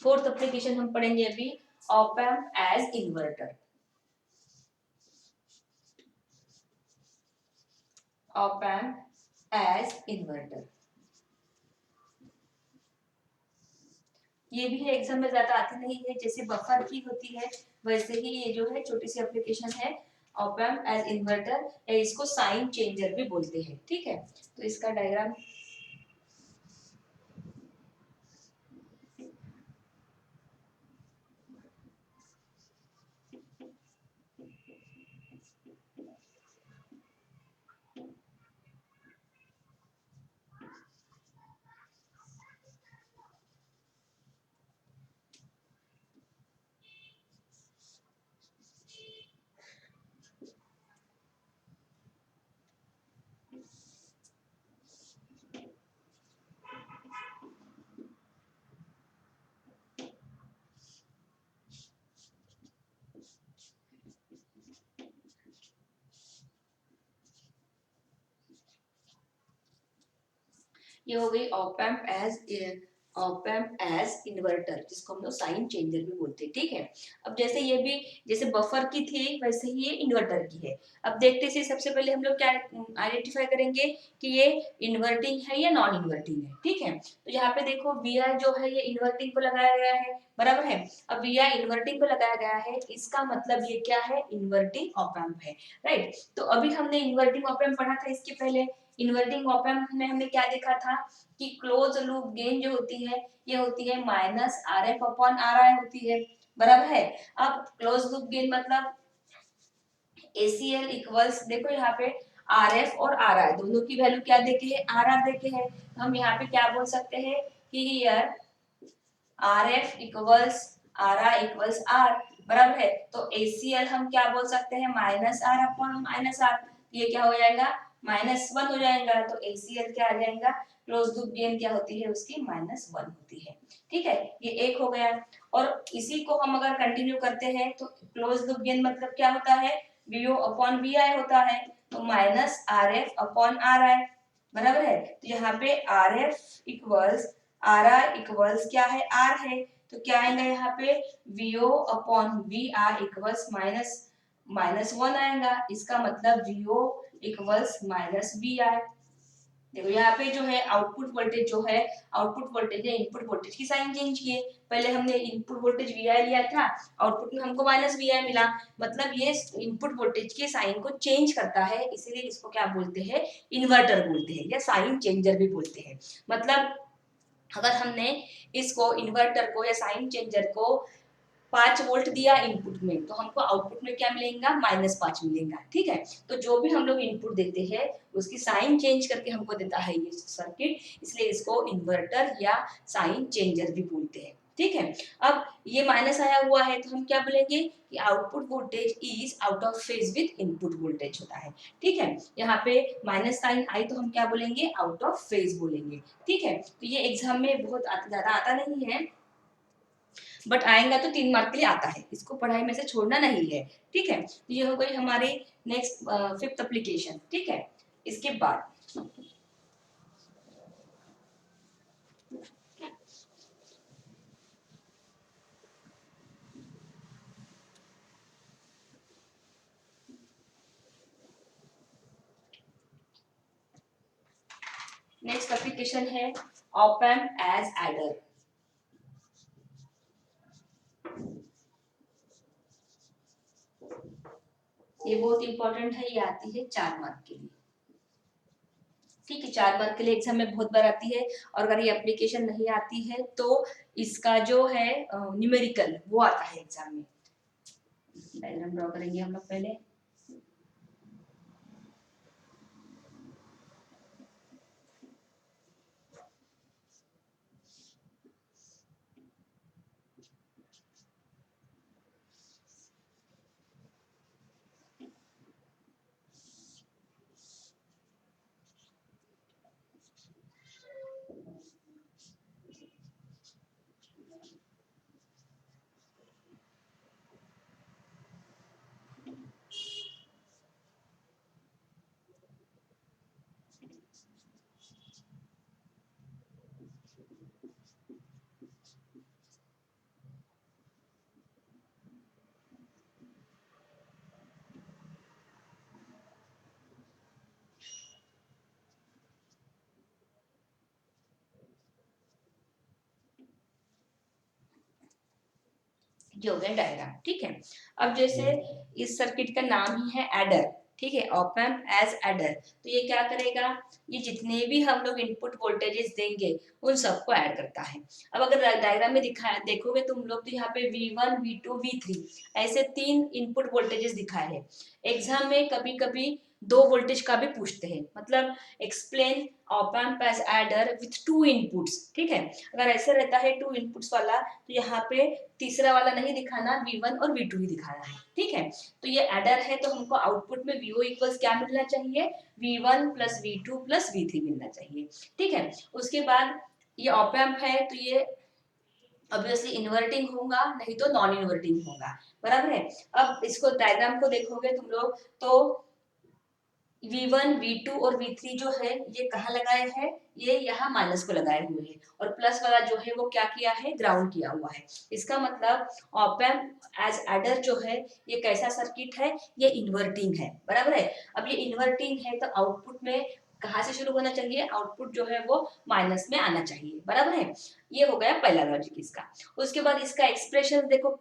फोर्थ एप्लीकेशन हम पढ़ेंगे अभी, op amp as inverter. Op amp as inverter, ये भी है एग्जाम में ज्यादा आती नहीं है, जैसे बफर की होती है वैसे ही ये जो है छोटी सी एप्लीकेशन है, ऑप एम्प एज इन्वर्टर, या इसको साइन चेंजर भी बोलते हैं। ठीक है, तो इसका डायग्राम ये हो गई ऑप एम्प एज इन्वर्टर, जिसको हम लोग साइन चेंजर भी बोलते हैं। ठीक है, अब जैसे ये भी जैसे बफर की थी वैसे ही ये इन्वर्टर की है। अब देखते से सबसे पहले हम लोग क्या आइडेंटिफाई करेंगे कि ये इन्वर्टिंग है या नॉन इन्वर्टिंग है। ठीक है, तो यहाँ पे देखो वी आई जो है ये इन्वर्टिंग को लगाया गया है, बराबर है। अब वी आई इन्वर्टिंग को लगाया गया है, इसका मतलब ये क्या है, इन्वर्टिंग ऑप एम्प है, राइट। तो अभी हमने इन्वर्टिंग ऑप एम्प पढ़ा था इसके पहले। इन्वर्टिंग ऑप एम्प में हमने क्या देखा था कि क्लोज लूप गेन जो होती है ये होती है minus R F upon R आई होती है, बराबर है। अब क्लोज लूप गेन मतलब एसीएल इक्वल्स, देखो यहाँ पे आर एफ और आर आई दोनों की वैल्यू क्या देके है, आर आर देके है। हम यहाँ पे क्या बोल सकते हैं कि here R F equals R I equals R, बराबर है। तो एसीएल हम क्या बोल सकते हैं, minus R upon minus R, ये क्या हो जाएगा, -1 हो जाएगा। तो एसीएल क्या आ जाएगा, क्लोज लूप गेन क्या होती है उसकी, -1 होती है। ठीक है, ये एक हो गया। और इसी को हम अगर कंटिन्यू करते हैं तो क्लोज लूप गेन मतलब क्या होता है, वीओ अपॉन वी आई होता है। तो minus R F upon R I, बराबर है। तो यहाँ पे R F equals R R equals क्या है, आर है। तो क्या आएगा यहाँ पे, VO upon V R equals -1 आएगा। इसका मतलब VO equals minus V R. देखो यहाँ पे जो है आउटपुट वोल्टेज जो है, आउटपुट वोल्टेज है इनपुट वोल्टेज की साइन चेंज किए। पहले हमने इनपुट वोल्टेज वी आई लिया था, आउटपुट में हमको माइनस वी आई मिला, मतलब ये इनपुट वोल्टेज के साइन को चेंज करता है, इसीलिए इसको क्या बोलते हैं, इन्वर्टर बोलते हैं या साइन चेंजर भी बोलते हैं। मतलब अगर हमने इसको इन्वर्टर को या साइन चेंजर को 5 वोल्ट दिया इनपुट में, तो हमको आउटपुट में क्या मिलेगा, -5 मिलेगा। ठीक है, तो जो भी हम लोग इनपुट देते हैं उसकी साइन चेंज करके हमको देता है ये सर्किट, इसलिए इसको इन्वर्टर या साइन चेंजर भी बोलते हैं। ठीक है, अब ये माइनस आया हुआ है तो हम क्या बोलेंगे कि output voltage is out of phase with input voltage होता है। ठीक है, यहाँ पे माइनस साइन आई तो हम क्या बोलेंगे, आउट ऑफ फेज बोलेंगे। ठीक है, तो ये एग्जाम में बहुत ज्यादा आता नहीं है, बट आएगा तो 3 मार्क के लिए आता है, इसको पढ़ाई में से छोड़ना नहीं है। ठीक है, तो ये हो गई हमारी नेक्स्ट 5th एप्लीकेशन। ठीक है, इसके बाद नेक्स्ट एप्लीकेशन है ऑप एम्प एज एडर। ये बहुत इंपॉर्टेंट है, ये आती है 4 मार्क के लिए। ठीक है, 4 मार्क के लिए एग्जाम में बहुत बार आती है, और अगर ये एप्लीकेशन नहीं आती है तो इसका जो है न्यूमेरिकल वो आता है एग्जाम में। डायग्राम ड्रॉ करेंगे हम लोग पहले। ये हो गया डायग्राम। ठीक है, अब जैसे इस सर्किट का नाम ही है एडर। ठीक है, ऑप एम्प एज एडर, तो ये क्या करेगा, ये जितने भी हम लोग इनपुट वोल्टेजेस देंगे उन सबको ऐड करता है। अब अगर डायग्राम में दिखाया देखोगे तुम लोग तो यहाँ पे V1 V2 V3 ऐसे 3 इनपुट वोल्टेजेस दिखाए हैं। एग्जाम में कभी कभी 2 वोल्टेज का भी पूछते हैं, मतलब explain op amp as adder with 2 inputs. ठीक है, अगर ऐसे रहता है 2 इनपुट्स वाला तो यहाँ पे तीसरा वाला नहीं दिखाना, V1 और V2 ही दिखाना है। ठीक है, तो ये एडर है तो हमको आउटपुट में VO इक्वल्स क्या मिलना चाहिए, V1 plus V2 plus V3 मिलना चाहिए। ठीक है, उसके बाद ये ऑप एम्प है तो ये ऑब्वियसली इन्वर्टिंग होगा, नहीं तो नॉन इन्वर्टिंग होगा, बराबर है। अब इसको डायग्राम को देखोगे तुम लोग तो V1 V2 और V3 जो है ये कहाँ लगाए हैं, ये यहाँ माइनस को लगाए हुए हैं, और प्लस वाला जो है वो क्या किया है, ग्राउंड किया हुआ है। इसका मतलब ऑप एम्प एज एडर जो है ये कैसा सर्किट है, ये इन्वर्टिंग है, बराबर है। अब ये इन्वर्टिंग है तो आउटपुट में कहाँ से शुरू होना चाहिए, आउटपुट जो है वो माइनस में आना चाहिए, बराबर है। ये हो गया पहला लॉजिक इसका। उसके बाद इसका एक्सप्रेशन देखो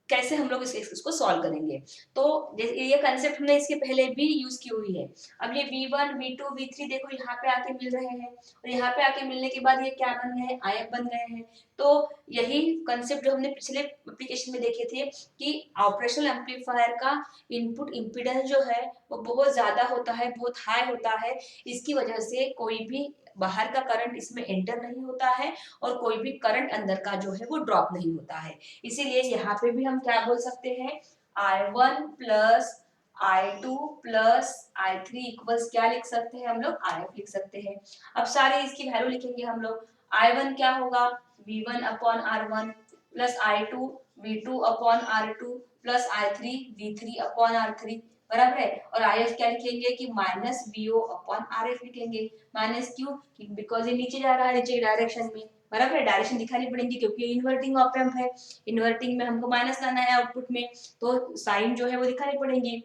कैसे हम लोग इसको सॉल्व करेंगे। तो ये कंसेप्ट हमने इसके पहले भी यूज की हुई है। अब ये V1 V2 V3 देखो यहाँ पे आके मिल रहे हैं, और यहाँ पे आके मिलने के बाद ये क्या बन गए हैं, आयत बन गए हैं। तो यही कंसेप्ट जो हमने पिछले एप्लीकेशन में देखे थे कि ऑपरेशनल एम्पलीफायर का इनपुट इम्पीडेंस जो है वो बहुत ज्यादा होता है, बहुत हाई होता है। इसकी वजह से कोई भी बाहर का करंट इसमें एंटर नहीं होता है, और कोई भी करंट अंदर का जो है वो ड्रॉप नहीं होता है। इसीलिए यहाँ पे भी हम क्या बोल सकते हैं, I1 plus I2 plus I3 equals क्या लिख सकते हैं हम लोग, RF लिख सकते हैं। अब सारे इसकी वैल्यू लिखेंगे हम लोग। I1 क्या होगा, V1 upon R1 plus I2 V2 upon R2 plus I3 V3 upon R3, बराबर है। और IF क्या लिखेंगे कि माइनस VO अपॉन RF लिखेंगे। माइनस क्यों, बिकॉज ये नीचे जा रहा है, नीचे की डायरेक्शन में, बराबर है। डायरेक्शन दिखानी पड़ेगी क्योंकि इन्वर्टिंग ऑप एम्प है, इन्वर्टिंग में हमको माइनस लाना है आउटपुट में, तो साइन जो है वो दिखानी पड़ेगी,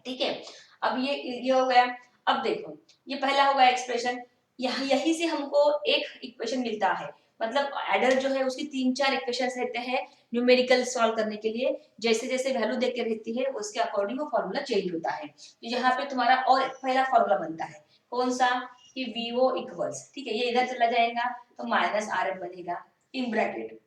ठीक है। अब ये हो गया। अब देखो ये पहला होगा एक्सप्रेशन, यहाँ यही से हमको एक इक्वेशन मिलता है। मतलब एडर जो है उसकी 3-4 इक्वेशंस रहते हैं न्यूमेरिकल सॉल्व करने के लिए। जैसे जैसे वैल्यू देख के रहती है उसके अकॉर्डिंग वो फॉर्मूला चेंज होता है। तो यहाँ पे तुम्हारा और पहला फॉर्मूला बनता है, कौन सा, कि VO इक्वल्स, ठीक है, ये इधर चला जाएगा तो माइनस RF बनेगा in bracket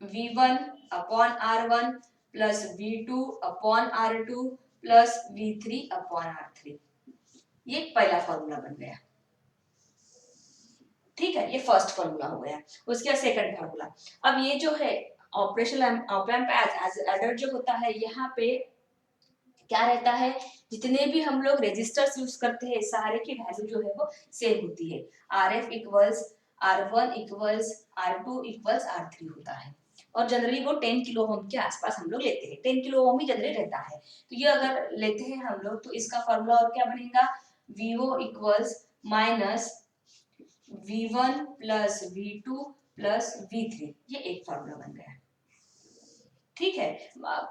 V1 upon R1 plus V2 upon R2 plus V3 upon R3। ये पहला फॉर्मूला बन गया, ठीक है, ये फर्स्ट फॉर्मूला हो गया। उसके बाद सेकंड फॉर्मूला। अब ये जो है operational op amp as adder जो होता है, यहाँ पे क्या रहता है, जितने भी हम लोग रेजिस्टर्स यूज करते हैं सारे की वैल्यू जो है वो सेम होती है। RF equals R1 equals R2 equals R3 होता है, और जनरली वो 10 किलो ओम के आसपास हम लोग लेते हैं, 10 किलो ओम ही जनरली रहता है। तो ये अगर लेते हैं हम लोग तो इसका फॉर्मूला और क्या बनेगा, VO equals minus V1 plus V2 plus V3, ये एक फॉर्मूला बन गया, ठीक है।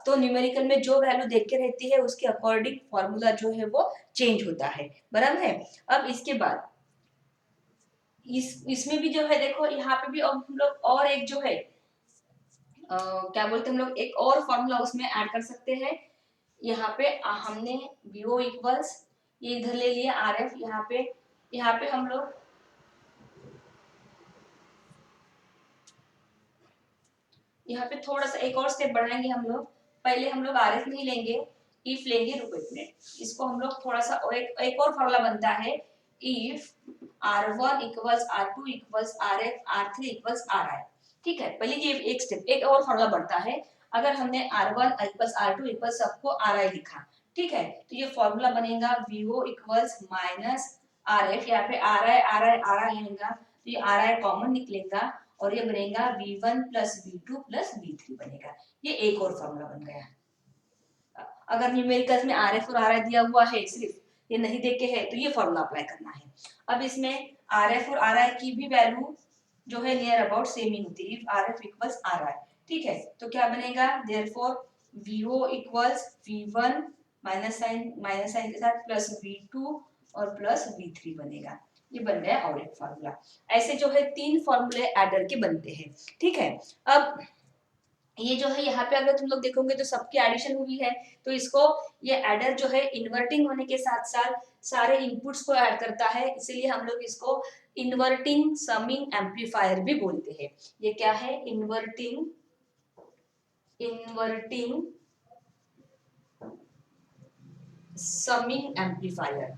तो न्यूमेरिकल में जो वैल्यू देख के रहती है उसके अकॉर्डिंग फॉर्मूला जो है वो चेंज होता है, बराबर है। अब इसके बाद इसमें भी जो है देखो यहाँ पे भी अब हम लोग और एक जो है क्या बोलते हैं हम लोग, एक और फॉर्मूला उसमें ऐड कर सकते हैं। यहाँ पे हमने VO इक्वल्स ये इधर ले लिया RF, यहाँ पे हम लोग यहाँ पे थोड़ा सा एक और स्टेप बढ़ाएंगे हम लोग। पहले हम लोग RF नहीं लेंगे, इफ लेंगे, रुको एक मिनट, इसको हम लोग थोड़ा सा और एक और फॉर्मूला बनता है, if R1 equals R2 equals RF R3 equals RI, ठीक है। पहले ये एक स्टेप, एक और फॉर्मूला बढ़ता है। अगर हमने R1 इक्वल्स R2 इक्वल्स सबको RI लिखा, ठीक है, तो ये फॉर्मूला बनेगा VO इक्वल्स माइनस RF, यहाँ पे RI आएगा तो ये RI कॉमन निकलेगा, और ये बनेगा V1 plus V2 plus V3 बनेगा। ये एक और फॉर्मूला बन गया। अगर न्यूमेरिकल्स में RF और RI दिया हुआ है, सिर्फ ये नहीं देखे है तो ये फॉर्मूला अप्लाई करना है। अब इसमें RF और RI की भी वैल्यू जो है नियर अबाउट सेम ही होती है, इफ RF इक्वल्स RI, ठीक है। तो क्या बनेगा, therefore VO equals V1 minus sign के साथ प्लस V2 और प्लस V3 बनेगा। ये बन गया और एक फॉर्मूला। ऐसे जो है 3 फॉर्मूले एडर के बनते हैं, ठीक है। अब ये जो है यहाँ पे अगर तुम लोग देखोगे तो सबकी एडिशन हुई है, तो इसको ये एडर जो है इन्वर्टिंग होने के साथ साथ सारे इनपुट्स को ऐड करता है, इसीलिए हम लोग इसको इन्वर्टिंग समिंग एम्पलीफायर भी बोलते हैं। ये क्या है, इन्वर्टिंग समिंग एम्पलीफायर।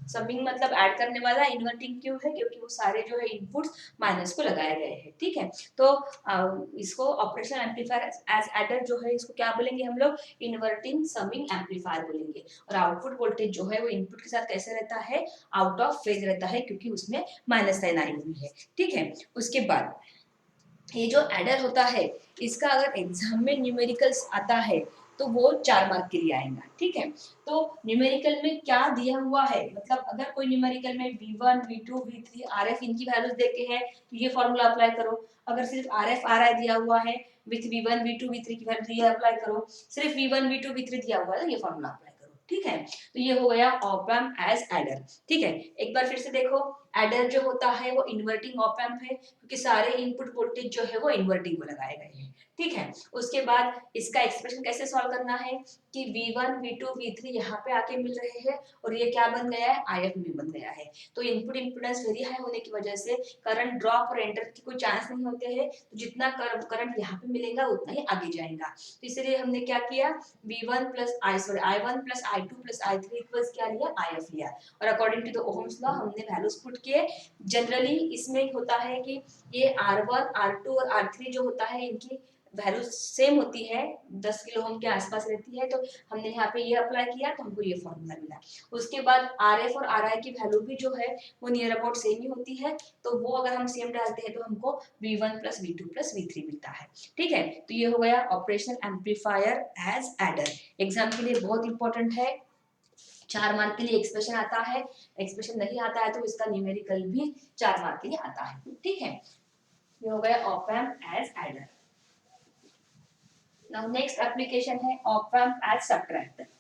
समिंग मतलब ऐड करने वाला, इन्वर्टिंग क्यों है, क्योंकि वो सारे जो है इनपुट्स माइनस को लगाए गए हैं, ठीक है। तो इसको ऑपरेशनल एम्पलीफायर एज एडर जो है इसको क्या बोलेंगे हम लोग, इन्वर्टिंग समिंग एम्पलीफायर बोलेंगे। और आउटपुट वोल्टेज जो है वो इनपुट के साथ कैसे रहता है, आउट ऑफ फेज रहता है, क्योंकि उसमें माइनस साइन आई हुई है, ठीक है। उसके बाद ये जो एडर होता है इसका अगर एग्जाम में न्यूमेरिकल्स आता है तो वो 4 मार्क के लिए आएगा। ठीक है, तो न्यूमेरिकल में क्या दिया हुआ है, मतलब अगर कोई न्यूमेरिकल में V1 V2 V3 RF इनकी वैल्यूज देके है तो ये फॉर्मूला अप्लाई करो। अगर सिर्फ RF RI दिया हुआ है विथ V1 V2 V3 की वैल्यू ये अप्लाई करो, सिर्फ V1 V2 V3 दिया हुआ है तो ये फॉर्मूला अप्लाई करो। ठीक है, तो ये हो गया ऑप एम्प एज एडर। ठीक है, एक बार फिर से देखो, एडर जो होता है वो इन्वर्टिंग ऑप एम्प है क्योंकि सारे इनपुट वोल्टेज जो है वो इन्वर्टिंग में लगाए गए हैं। ठीक है, उसके बाद इसका एक्सप्रेशन कैसे सॉल्व करना है कि V1 V2 V3 यहाँ पे आके मिल रहे हैं और ये क्या बन गया है, IF भी बन गया है। तो इनपुट इम्पीडेंस वेरी हाई होने की वजह से करंट ड्रॉप और एंटर की कोई चांस नहीं होते हैं, तो जितना करंट यहाँ पे मिलेगा उतना ही आगे जाएगा। तो इसलिए हमने क्या किया, V1 plus I1 plus I2 plus I3 equals क्या लिया, IF लिया और according to the Ohm's law हमने वैल्यूज पुट किए। जनरली इसमें होता है कि ये R1 R2 और R3 जो होता है इनकी वैल्यू सेम होती है, 10 किलो ओम के आसपास रहती है, तो हमने यहाँ पे ये अप्लाई किया तो हमको ये फॉर्मूला मिला। उसके बाद RF और RI की वैल्यू भी जो है वो नियर अबाउट सेम ही होती है, तो वो अगर हम सेम डालते हैं तो हमको V1 plus V2 plus V3 मिलता है। ठीक है, तो ये हो गया operational amplifier as adder. Exam के लिए बहुत इंपॉर्टेंट है, 4 मार्क के लिए एक्सप्रेशन आता है, एक्सप्रेशन नहीं आता है तो इसका न्यूमेरिकल भी 4 मार्क के लिए आता है। ठीक है, ये हो गया op amp as adder. Now next application है op amp as subtractor।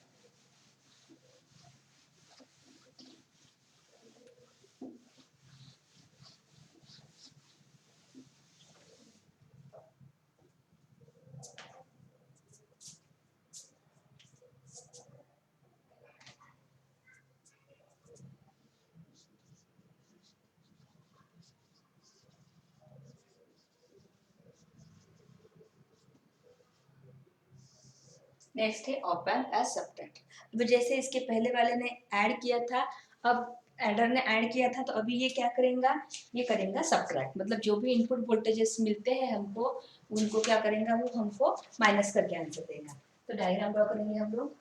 Next है op amp as subtractor। अब जैसे इसके पहले वाले ने ऐड किया था, अब एडर ने ऐड किया था, तो अभी ये क्या करेगा, ये करेगा सब्ट्रैक्ट, मतलब जो भी इनपुट वोल्टेजेस मिलते हैं हमको उनको क्या करेगा, वो हमको माइनस करके आंसर देगा। तो डायग्राम ड्रॉ करेंगे हम लोग।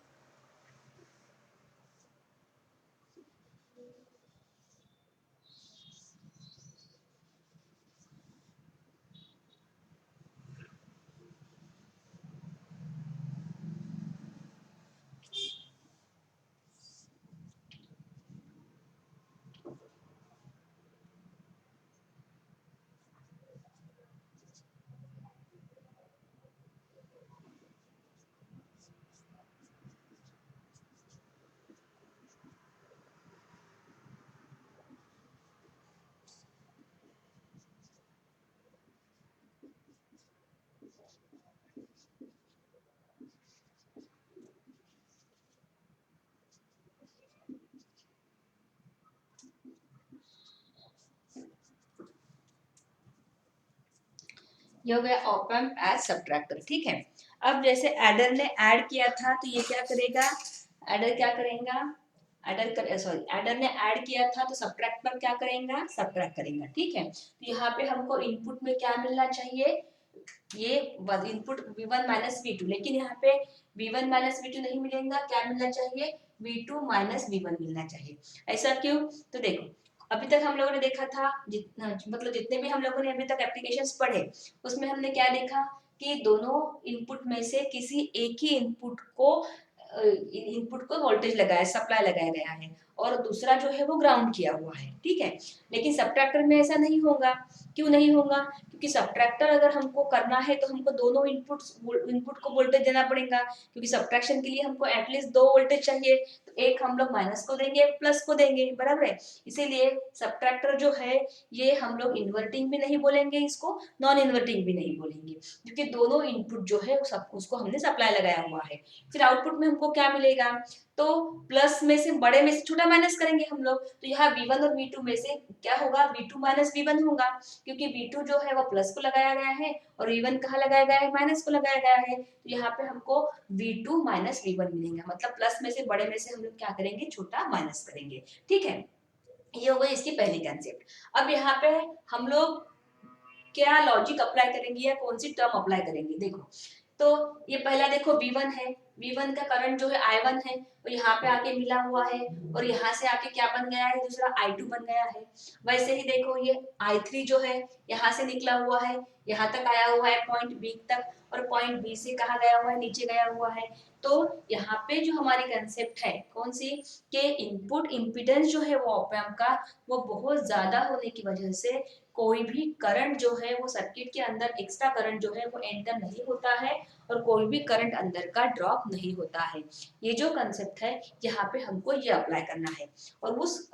ये हो गया ऑप एम्प एज सब्ट्रैक्टर। ठीक है, अब जैसे एडर ने ऐड किया था तो ये क्या करेगा, एडर क्या करेगा, एडर ने ऐड किया था तो सब्ट्रैक्ट पर क्या करेगा, सब्ट्रैक्ट करेगा। ठीक है, तो यहाँ पे हमको इनपुट में क्या मिलना चाहिए, ये इनपुट V1 माइनस V2, लेकिन यहाँ पे V1 माइनस V2 नहीं मिलेगा, क्या मिलना चाहिए, V2 माइनस V1 मिलना चाहिए। ऐसा क्यों, तो देखो अभी तक हम लोगों ने देखा था, मतलब जितने भी हम लोगों ने अभी तक एप्लीकेशंस पढ़े उसमें हमने क्या देखा कि दोनों इनपुट में से किसी एक ही इनपुट को वोल्टेज लगाया, सप्लाई लगाया गया है और दूसरा जो है वो ग्राउंड किया हुआ है। ठीक है, लेकिन सब्ट्रैक्टर में ऐसा नहीं होगा। क्यों नहीं होगा, क्योंकि सब्ट्रैक्टर अगर हमको करना है तो हमको दोनों इनपुट को वोल्टेज देना पड़ेगा, क्योंकि सब्ट्रैक्शन के लिए हमको एटलीस्ट 2 वोल्टेज चाहिए, तो एक हम लोग माइनस को देंगे प्लस को देंगे, बराबर है। इसीलिए सब्ट्रैक्टर जो है ये हम लोग इन्वर्टिंग भी नहीं बोलेंगे, इसको नॉन इन्वर्टिंग भी नहीं बोलेंगे, क्योंकि दोनों इनपुट जो है उसको हमने सप्लाई लगाया हुआ है। फिर आउटपुट में हमको क्या मिलेगा, तो प्लस में से बड़े में से छोटा माइनस करेंगे हम लोग, तो यहाँ V1 और V2 में से क्या होगा, V2 माइनस V1 होगा, क्योंकि V2 जो है वो प्लस को लगाया गया है और V1 कहाँ लगाया गया है, माइनस को लगाया गया है, तो यहाँ पे हमको V2 माइनस V1 मिलेगा, मतलब प्लस में से बड़े में से हम लोग क्या करेंगे, छोटा माइनस करेंगे। ठीक है, ये हो गई इसकी पहली कंसेप्ट। अब यहाँ पे हम लोग क्या लॉजिक अप्लाई करेंगे या कौन सी टर्म अप्लाई करेंगे, देखो तो ये पहला देखो V1 है, V1 का करंट जो है I1 है, तो यहाँ पे आके मिला हुआ है और यहाँ से आके क्या बन गया है, दूसरा I2 बन गया है। वैसे ही देखो ये I3 जो है यहाँ से निकला हुआ है, यहाँ तक आया हुआ है पॉइंट बी तक, और पॉइंट बी से कहाँ गया हुआ है, नीचे गया हुआ है। तो यहाँ पे जो हमारी कंसेप्ट है कौन सी, कि इनपुट इम्पीडेंस जो है वो ऑप एम्प का वो बहुत ज्यादा होने की वजह से कोई भी करंट जो है वो सर्किट के अंदर एक्स्ट्रा करंट जो है वो एंटर नहीं होता है और कोई भी करंट अंदर का ड्रॉप नहीं होता है। ये जो कंसेप्ट है यहाँ पे हमको ये अप्लाई करना है और उस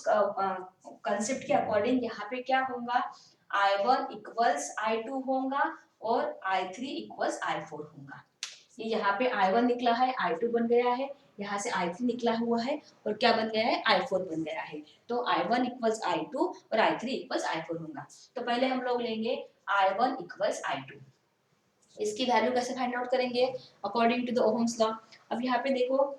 कंसेप्ट के अकॉर्डिंग यहाँ पे क्या होगा, I1 इक्वल्स I2 होगा और I3 इक्वल्स I4 होगा। ये यहाँ पे I1 निकला है, I2 बन गया है, यहाँ से I3 निकला हुआ है और क्या बन गया है, I4 बन गया है। तो I1 इक्वल्स I2 और I3 इक्वल्स I4 होगा। तो पहले हम लोग लेंगे I1 इक्वल्स I2। इसकी वैल्यू कैसे फाइंड आउट करेंगे, according to the Ohm's law. अब यहाँ पे देखो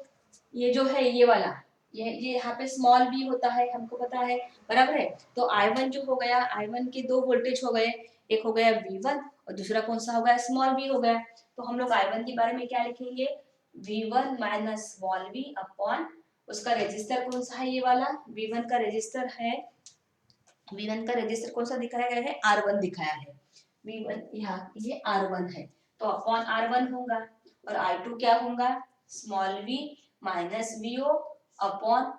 ये जो है ये वाला, ये यहाँ पे स्मॉल v होता है, हमको पता है, बराबर है। तो I1 जो हो गया, I1 के दो वोल्टेज हो गए, एक हो गया V1 और दूसरा कौन सा हो गया, स्मॉल v हो गया। तो हम लोग I1 के बारे में क्या लिखेंगे, V1 minus small v upon उसका रेजिस्टर कौन सा है, ये वाला V1 का रेजिस्टर है, V1 का रेजिस्टर कौन सा दिखाया गया है, R1 दिखाया है। V1 यहाँ ये R1 है तो अपॉन R1 होगा और I2 क्या होगा, small v minus vo upon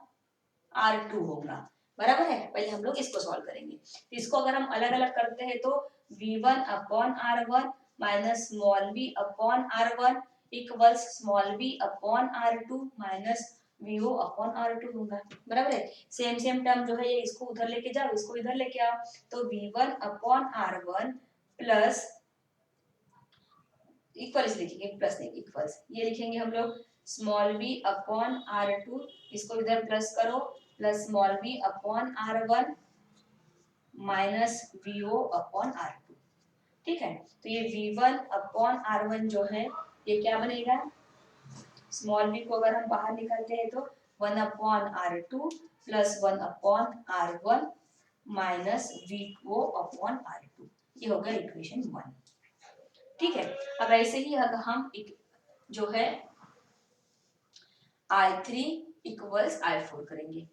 R2 होगा, बराबर है। पहले हम लोग इसको सॉल्व करेंगे। तो इसको अगर हम अलग अलग करते हैं तो V1 upon R1 minus small v upon R1 equals small v upon R2 minus vo upon R2 होगा, बराबर है। सेम सेम टर्म जो है ये इसको उधर लेके जाओ, इसको इधर लेके आओ, तो V1 upon R1 plus equals लिखेंगे, प्लस नहीं इक्वल्स, ये लिखेंगे हम लोग स्मॉल v अपॉन R2, इसको इधर प्लस करो, plus small v upon R1 minus vo upon R2, ठीक है। तो ये V1 अपॉन R1 जो है ये क्या बनेगा, स्मॉल v को अगर हम बाहर निकालते हैं तो 1 upon R2 plus 1 upon R1 minus vo upon R2, ये हो गया इक्वेशन 1, ठीक है। अब ऐसे ही अगर हम जो है I3 इक्वल्स I4 करेंगे।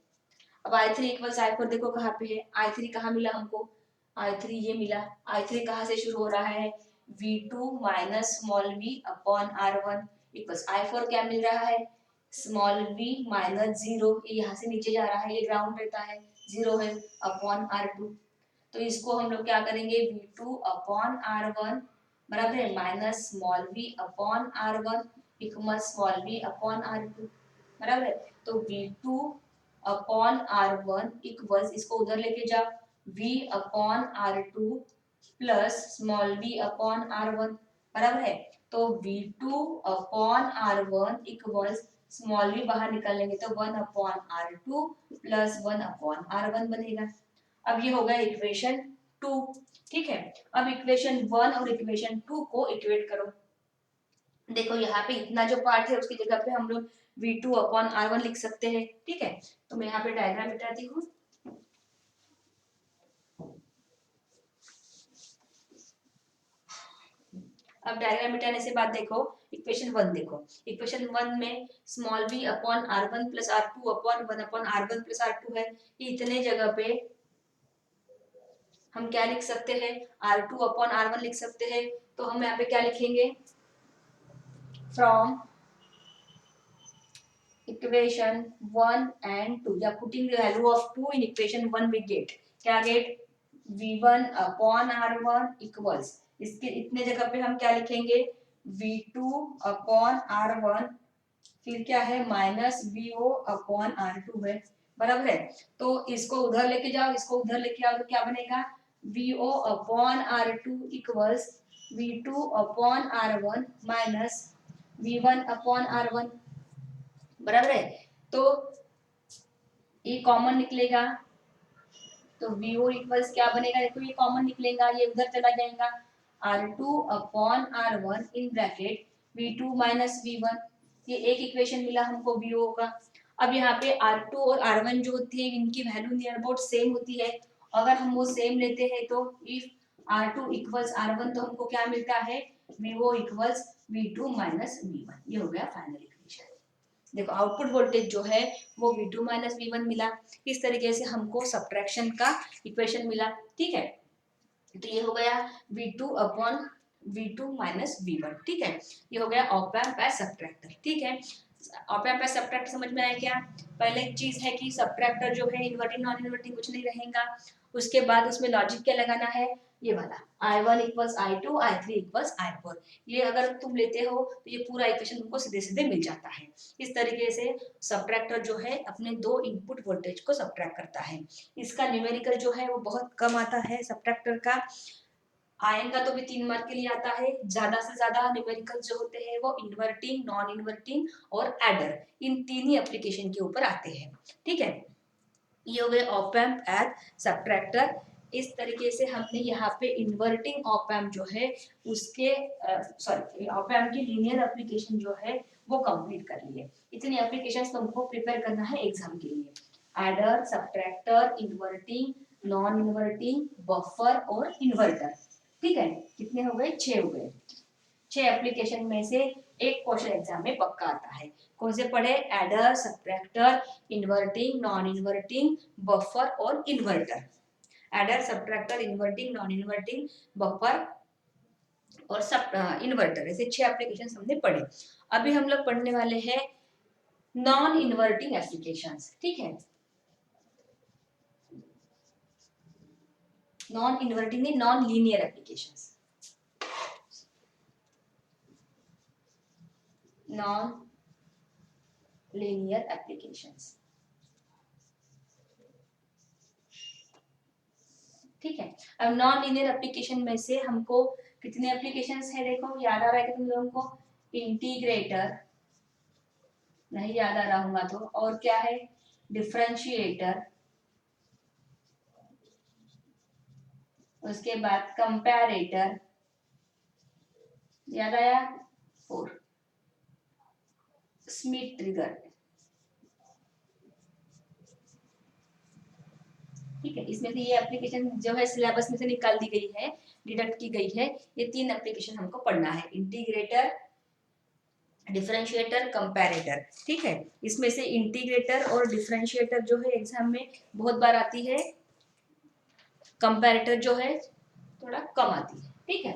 अब I3 इक्वल्स I4 देखो कहाँ पे है, I3 कहाँ मिला हमको, I3 ये मिला। I3 कहाँ से शुरू हो रहा है, V2 minus small v upon R1 equals I4 क्या मिल रहा है, स्मॉल v माइनस 0, ये यहाँ से नीचे जा रहा है, ये ग्राउंड रहता है, 0 है, अपॉन R2। तो इसको हम लोग क्या करेंगे, V2 अपॉन R1 बराबर है minus small v upon R1 equals small v upon R2, बराबर है। तो V2 अपॉन R1 इक्वल्स, इसको उधर लेके जाओ, V upon R2 plus small v upon R1, बराबर है। तो V2 upon R1 equals small v बाहर निकाल लेंगे तो 1 upon R2 plus 1 upon R1 बनेगा। अब ये हो गया इक्वेशन 2, ठीक है। अब इक्वेशन 1 और इक्वेशन 2 को इक्वेट करो। देखो यहाँ पे इतना जो पार्ट है उसकी जगह पे हम लोग V2 अपॉन R1 लिख सकते हैं, ठीक है। तो मैं यहाँ पे डायग्राम मिटाती हूँ। अब डायग्राम मिटाने से बाद देखो इक्वेशन 1 देखो, इक्वेशन 1 में small v upon R1 plus R2 upon 1 upon R1 plus R2 है। ये इतने जगह पे हम क्या लिख सकते हैं, R2 अपॉन R1 लिख सकते हैं। तो हम यहाँ पे क्या लिखेंगे, फ्रॉम equation 1 and 2 या putting the value of 2 in equation 1 we get क्या get V1 upon R1 equals, इसके इतने जगह पे हम क्या लिखेंगे V2 upon R1 फिर क्या है माइनस VO अपॉन R2 है, बराबर है। तो इसको उधर लेके जाओ, इसको उधर लेके आओ तो क्या बनेगा VO upon R2 equals V2 upon R1 minus V1 upon R1, बराबर है। तो ये कॉमन निकलेगा तो VO इक्वल्स क्या बनेगा, देखो ये कॉमन निकलेगा, ये उधर चला जाएगा R2 upon R1 in bracket V2 minus V1, ये एक इक्वेशन मिला हमको VO का। अब यहाँ पे R2 और R1 जो होती है इनकी वैल्यू नियर अबाउट सेम होती है, अगर हम वो सेम लेते हैं तो इफ R2 इक्वल्स R1 तो हमको क्या मिलता है VO equals V2 minus V1, ये हो गया फाइनल इक्वेशन। देखो आउटपुट वोल्टेज जो है वो V2 माइनस V1 मिला। इस तरीके से हमको सब्ट्रैक्शन का इक्वेशन मिला। ठीक है, तो ये हो गया V2 upon V2 minus V1। ठीक है, ये हो गया ऑप एम्प एज सब्ट्रैक्टर। ठीक है, ऑप एम्प एज सब्ट्रैक्टर समझ में आया क्या? पहले एक चीज है कि सब्ट्रैक्टर जो है इन्वर्टिंग नॉन इन्वर्टिंग कुछ नहीं रहेगा। उसके बाद उसमें लॉजिक क्या लगाना है, ये वाला I1 equals I2 I3 equals I4। ये अगर तुम लेते हो तो ये पूरा इक्वेशन तुमको सीधे सीधे मिल जाता है। इस तरीके से सब्ट्रैक्टर जो है अपने दो इनपुट वोल्टेज को सब्ट्रैक्ट करता है। इसका न्यूमेरिकल जो है वो बहुत कम आता है सब्ट्रैक्टर का। आएगा तो भी 3 मार्क के लिए आता है। ज्यादा से ज्यादा न्यूमेरिकल जो होते हैं वो इन्वर्टिंग, नॉन इन्वर्टिंग और एडर, इन तीन ही एप्लीकेशन के ऊपर आते हैं। ठीक है, ये हो गए ऑप एम्प एज सब्ट्रैक्टर। इस तरीके से हमने यहाँ पे इन्वर्टिंग ऑप एम्प जो है उसके सॉरी ऑप एम्प की लीनियर एप्लीकेशन जो है वो कंप्लीट कर लिए। इतनी एप्लीकेशंस तुमको प्रिपेयर करना है एग्जाम के लिए। Adder, subtractor, inverting, non inverting, buffer और इन्वर्टर। ठीक है, कितने हो गए? 6 हो गए। 6 एप्लीकेशन में से एक क्वेश्चन एग्जाम में पक्का आता है। कौन से पढ़े? Adder, subtractor, inverting, non inverting, buffer और inverter. Adder, subtractor, inverting, non inverting, buffer और सब इन्वर्टर, ऐसे 6 एप्लीकेशन हमने पढ़े। अभी हम लोग पढ़ने वाले हैं नॉन इन्वर्टिंग एप्लीकेशंस। ठीक है, नॉन इन्वर्टिंग में non linear applications, non linear applications. ठीक है, अब नॉन लीनियर एप्लीकेशन में से हमको कितने एप्लीकेशंस है देखो, याद आ रहा है कि तुम लोगों को? इंटीग्रेटर, नहीं याद आ रहा होगा तो और क्या है? डिफरेंशिएटर, उसके बाद कंपैरेटर, याद आया? और स्मिथ ट्रिगर। ठीक है, इसमें से ये एप्लीकेशन जो है सिलेबस में से निकाल दी गई है, डिडक्ट की गई है। ये 3 एप्लीकेशन हमको पढ़ना है, इंटीग्रेटर, डिफरेंशिएटर, कंपैरेटर। ठीक है, इसमें से इंटीग्रेटर और डिफरेंशिएटर जो है एग्जाम में बहुत बार आती है, कंपैरेटर जो है थोड़ा कम आती है। ठीक है,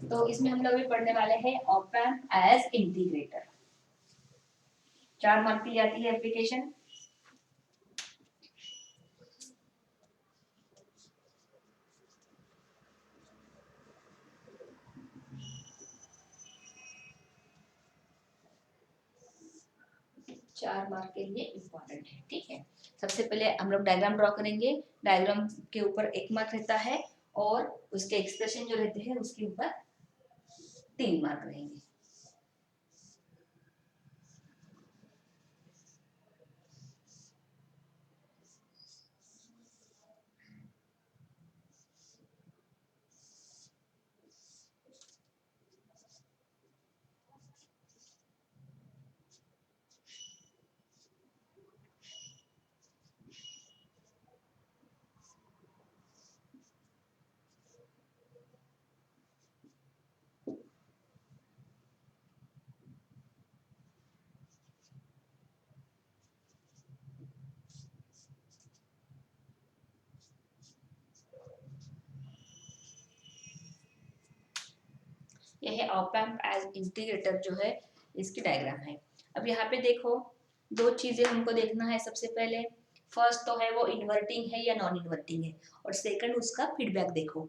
तो इसमें हम लोग भी पढ़ने वाले हैं op amp as integrator. 4 mark की आती है एप्लीकेशन। चार मार्क के लिए इम्पोर्टेंट है। ठीक है, सबसे पहले हम लोग डायग्राम ड्रॉ करेंगे। डायग्राम के ऊपर 1 मार्क रहता है और उसके एक्सप्रेशन जो रहते हैं उसके ऊपर 3 मार्क रहेंगे। यह है ऑप एम्प एज इंटीग्रेटर जो है इसकी डायग्राम है। अब यहाँ पे देखो, दो चीजें हमको देखना है। सबसे पहले फर्स्ट तो है वो इन्वर्टिंग है या नॉन इन्वर्टिंग है, और सेकंड उसका फीडबैक देखो।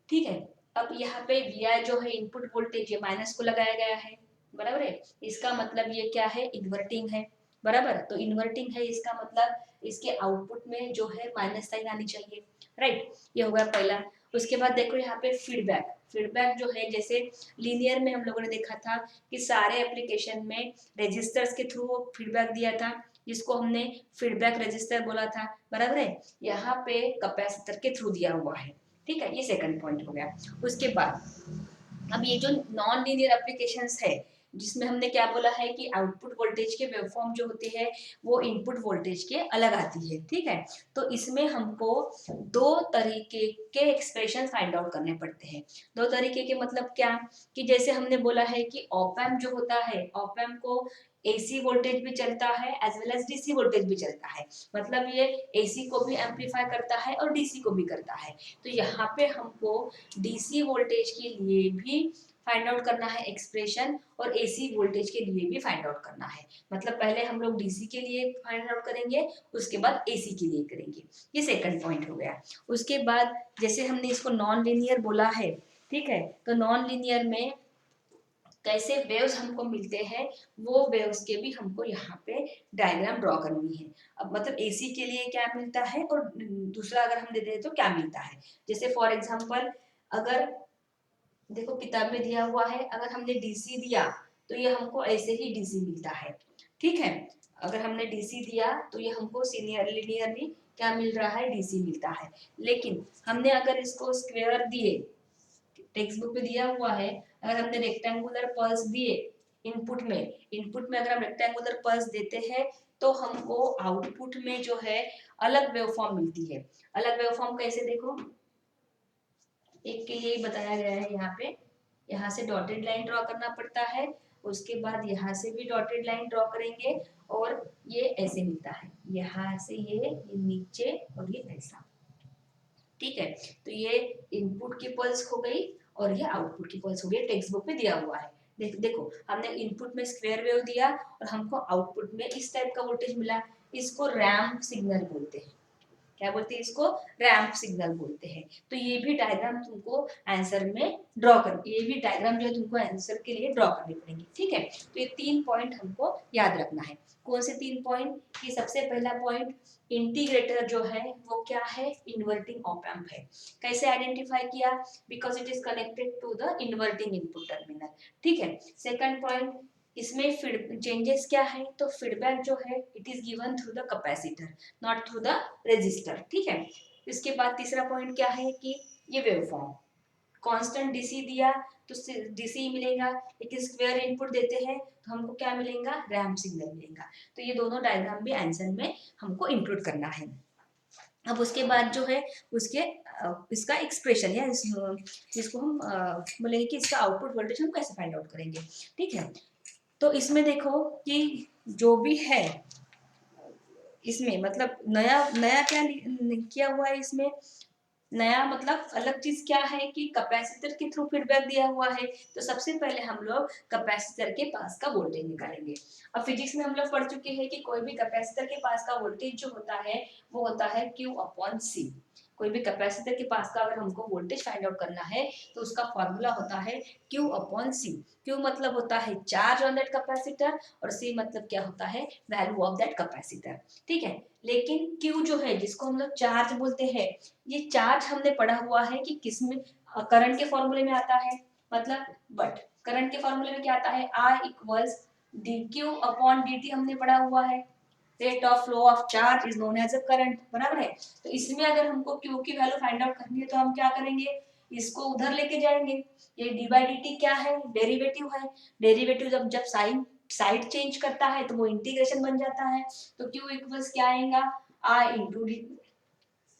ठीक है, अब यहाँ पे Vi जो है इनपुट वोल्टेज, ये माइनस को लगाया गया है, बराबर है। इसका मतलब ये क्या है? इन्वर्टिंग है, बराबर। तो इन्वर्टिंग है इसका मतलब इसके आउटपुट में जो है माइनस साइन आनी चाहिए, राइट। ये होगा पहला। उसके बाद देखो यहाँ पे फीडबैक। फीडबैक जो है जैसे लीनियर में हम लोगों ने देखा था कि सारे एप्लीकेशन में रेजिस्टर्स के थ्रू फीडबैक दिया था, जिसको हमने फीडबैक रेजिस्टर बोला था, बराबर है। यहाँ पे कैपेसिटर के थ्रू दिया हुआ है। ठीक है, ये सेकंड पॉइंट हो गया। उसके बाद अब ये जो नॉन लीनियर एप्लीकेशंस है जिसमें हमने क्या बोला है कि आउटपुट वोल्टेज के वेवफॉर्म जो होते हैं वो इनपुट वोल्टेज के अलग आती है, ठीक है। तो इसमें हमको दो तरीके के एक्सप्रेशन फाइंड आउट करने पड़ते हैं। दो तरीके के मतलब क्या, कि जैसे हमने बोला है कि ऑप एम्प जो होता है, ऑप एम्प को एसी वोल्टेज भी चलता है as well as DC voltage भी चलता है, मतलब ये एसी को भी एम्पलीफाई करता है और डीसी को भी करता है। तो यहाँ पे हमको डीसी वोल्टेज के लिए भी फाइंड आउट करना है एक्सप्रेशन और एसी वोल्टेज के लिए भी फाइंड आउट करना है। मतलब पहले हम लोग डीसी के लिए फाइंड आउट करेंगे, उसके बाद एसी के लिए करेंगे। ये सेकंड पॉइंट हो गया। उसके बाद जैसे हमने इसको नॉन लीनियर बोला है, ठीक है, तो नॉन लीनियर में कैसे वेव्स हमको मिलते हैं वो वेव्स के भी हमको यहाँ पे डायग्राम ड्रॉ करनी है। अब मतलब एसी के लिए क्या मिलता है और दूसरा अगर हम दे दें तो क्या मिलता है। जैसे फॉर एग्जांपल अगर देखो किताब में दिया हुआ है, अगर हमने डीसी दिया तो ये हमको ऐसे ही डीसी मिलता है, ठीक है। अगर हमने डीसी दिया तो ये हमको सीनियर लिनियरली क्या मिल रहा है, डीसी मिलता है। लेकिन हमने अगर इसको स्क्वायर दिए, टेक्स्ट बुक में दिया हुआ है, अगर हमने रेक्टेंगुलर पल्स दिए इनपुट में अगर हम रेक्टेंगुलर पल्स देते हैं तो हमको आउटपुट में जो है अलग वेवफॉर्म मिलती है। अलग वेवफॉर्म कैसे, देखो एक के लिए बताया गया है यहाँ पे, यहाँ से डॉटेड लाइन ड्रॉ करना पड़ता है, उसके बाद यहाँ से भी डॉटेड लाइन ड्रॉ करेंगे और ये ऐसे मिलता है, यहाँ से ये नीचे और ये ऐसा, ठीक है। तो ये इनपुट की पल्स हो गई और ये आउटपुट की पल्स हो गई, टेक्स्ट बुक में दिया हुआ है। देखो हमने इनपुट में स्क्वायर वेव दिया और हमको आउटपुट में इस टाइप का वोल्टेज मिला, इसको रैंप सिग्नल बोलते हैं। क्या बोलते हैं इसको, रैंप सिग्नल बोलते हैं। तो ये भी डायग्राम तुमको आंसर में ड्रॉ कर, ये भी डायग्राम जो है तुमको आंसर के लिए ड्रॉ करनी पड़ेंगी, ठीक है। तो ये 3 पॉइंट हमको याद रखना है। कौन से 3 पॉइंट, कि सबसे पहला पॉइंट इंटीग्रेटर जो है वो क्या है, इन्वर्टिंग ऑप एम्प है। कैसे आइडेंटिफाई किया, because it is connected to the inverting input terminal, ठीक है। सेकंड पॉइंट, इसमें चेंजेस क्या है, तो फीडबैक जो है it is given through the capacitor not through the resistor, ठीक है। इसके बाद तीसरा पॉइंट क्या है कि ये वेवफॉर्म कांस्टेंट डीसी दिया तो डीसी मिलेगा, लेकिन स्क्वायर इनपुट देते हैं तो हमको क्या मिलेगा, रैंप सिग्नल मिलेगा। तो ये दोनों डायग्राम भी आंसर में हमको इंक्लूड करना है। अब उसके बाद जो है उसके इसका एक्सप्रेशन या जिसको हम बोलेंगे कि इसका आउटपुट वोल्टेज हम कैसे फाइंड आउट करेंगे, ठीक है। तो इसमें देखो कि जो भी है इसमें मतलब नया नया क्या किया हुआ है इसमें, नया मतलब अलग चीज क्या है कि कैपेसिटर के थ्रू फीडबैक दिया हुआ है। तो सबसे पहले हम लोग कैपेसिटर के पास का वोल्टेज निकालेंगे। अब फिजिक्स में हम लोग पढ़ चुके हैं कि कोई भी कैपेसिटर के पास का वोल्टेज जो होता है वो होता है Q अपॉन C। कोई भी कैपेसिटर के पास का अगर हमको वोल्टेज फाइंड आउट करना है तो उसका फॉर्मूला होता है Q अपॉन C। Q मतलब होता है चार्ज ऑन दैट कैपेसिटर और C मतलब क्या होता है, वैल्यू ऑफ दैट कैपेसिटर, ठीक है। लेकिन Q जो है जिसको हम लोग चार्ज बोलते हैं, ये चार्ज हमने पढ़ा हुआ है कि किसमें करंट के फॉर्मूले में आता है, मतलब बट करंट के फॉर्मूले में क्या आता है, I equals dq upon dt हमने पढ़ा हुआ है। Rate of flow of charge is known as a current, बराबर है। तो इसमें अगर हमको q की वैल्यू फाइंड आउट करनी है तो हम क्या करेंगे, इसको उधर लेके जाएंगे। ये d बाई dt क्या है, डेरिवेटिव है। डेरिवेटिव जब जब साइड चेंज करता है तो वो इंटीग्रेशन बन जाता है। तो q इक्वल्स क्या आएगा, I इंटू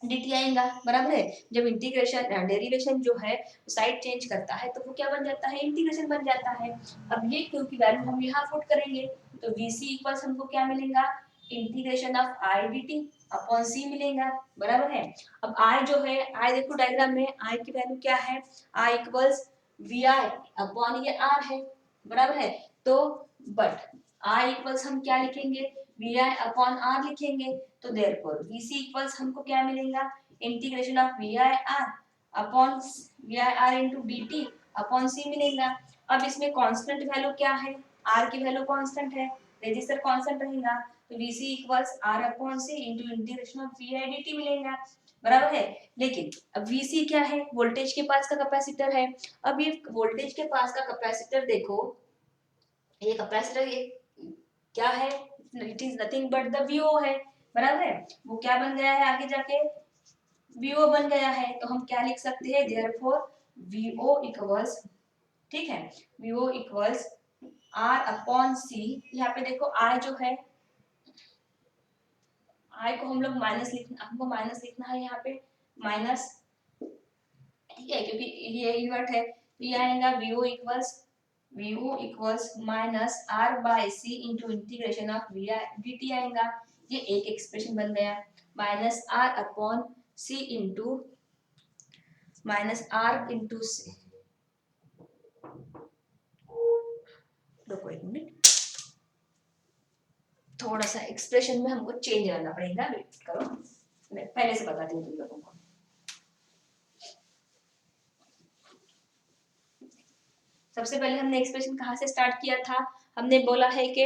dt आएगा, बराबर है। जब इंटीग्रेशन डेरिवेशन जो है साइड चेंज करता है तो वो क्या बन जाता है, इंटीग्रेशन बन जाता है। अब ये q की वैल्यू हम यहाँ पुट करेंगे तो vc इक्वल्स हमको क्या मिलेगा, integration of I dt upon c मिलेगा, बराबर है। अब I जो है, I देखो डायग्राम में I की वैल्यू क्या है, I इक्वल्स vi अपॉन ये r है, बराबर है। तो बट I इक्वल्स हम क्या लिखेंगे, vi अपॉन r लिखेंगे। तो देयरफॉर vc इक्वल्स हमको क्या मिलेगा, integration of vi r upon vi r into dt upon c मिलेगा। अब इसमें कांस्टेंट वैल्यू क्या है, r की वैल्यू कांस्टेंट है, रेजिस्टर कांस्टेंट रहेगा। तो vc equals r upon c into integration of vi dt मिलेगा, बराबर है। लेकिन अब vc क्या है, वोल्टेज के पास का कैपेसिटर है। अब ये वोल्टेज के पास का कैपेसिटर देखो, ये कैपेसिटर ये क्या है, it is nothing but the vo है, बराबर है। वो क्या बन गया है आगे जाके, vo बन गया है। तो हम क्या लिख सकते हैं, देयरफॉर vo इक्वल्स, ठीक है, vo इक्वल्स आर अपॉन सी, यहाँ पे देखो आई जो है, आई को हम लोग माइनस लिखना, हमको माइनस लिखना है यहाँ पे, माइनस, ठीक है, क्योंकि ये इन्वर्ट है, तो ये आएगा VO equals minus R by C into integration of V D T आएगा। ये एक एक्सप्रेशन बन गया, minus R upon C into minus R into C. रुको एक मिनट, थोड़ा सा एक्सप्रेशन में हमको चेंज करना पड़ेगा, वेट करो, मैं पहले से बताती हूँ तुम लोगों को। सबसे पहले हमने एक्सप्रेशन कहाँ से स्टार्ट किया था, हमने बोला है कि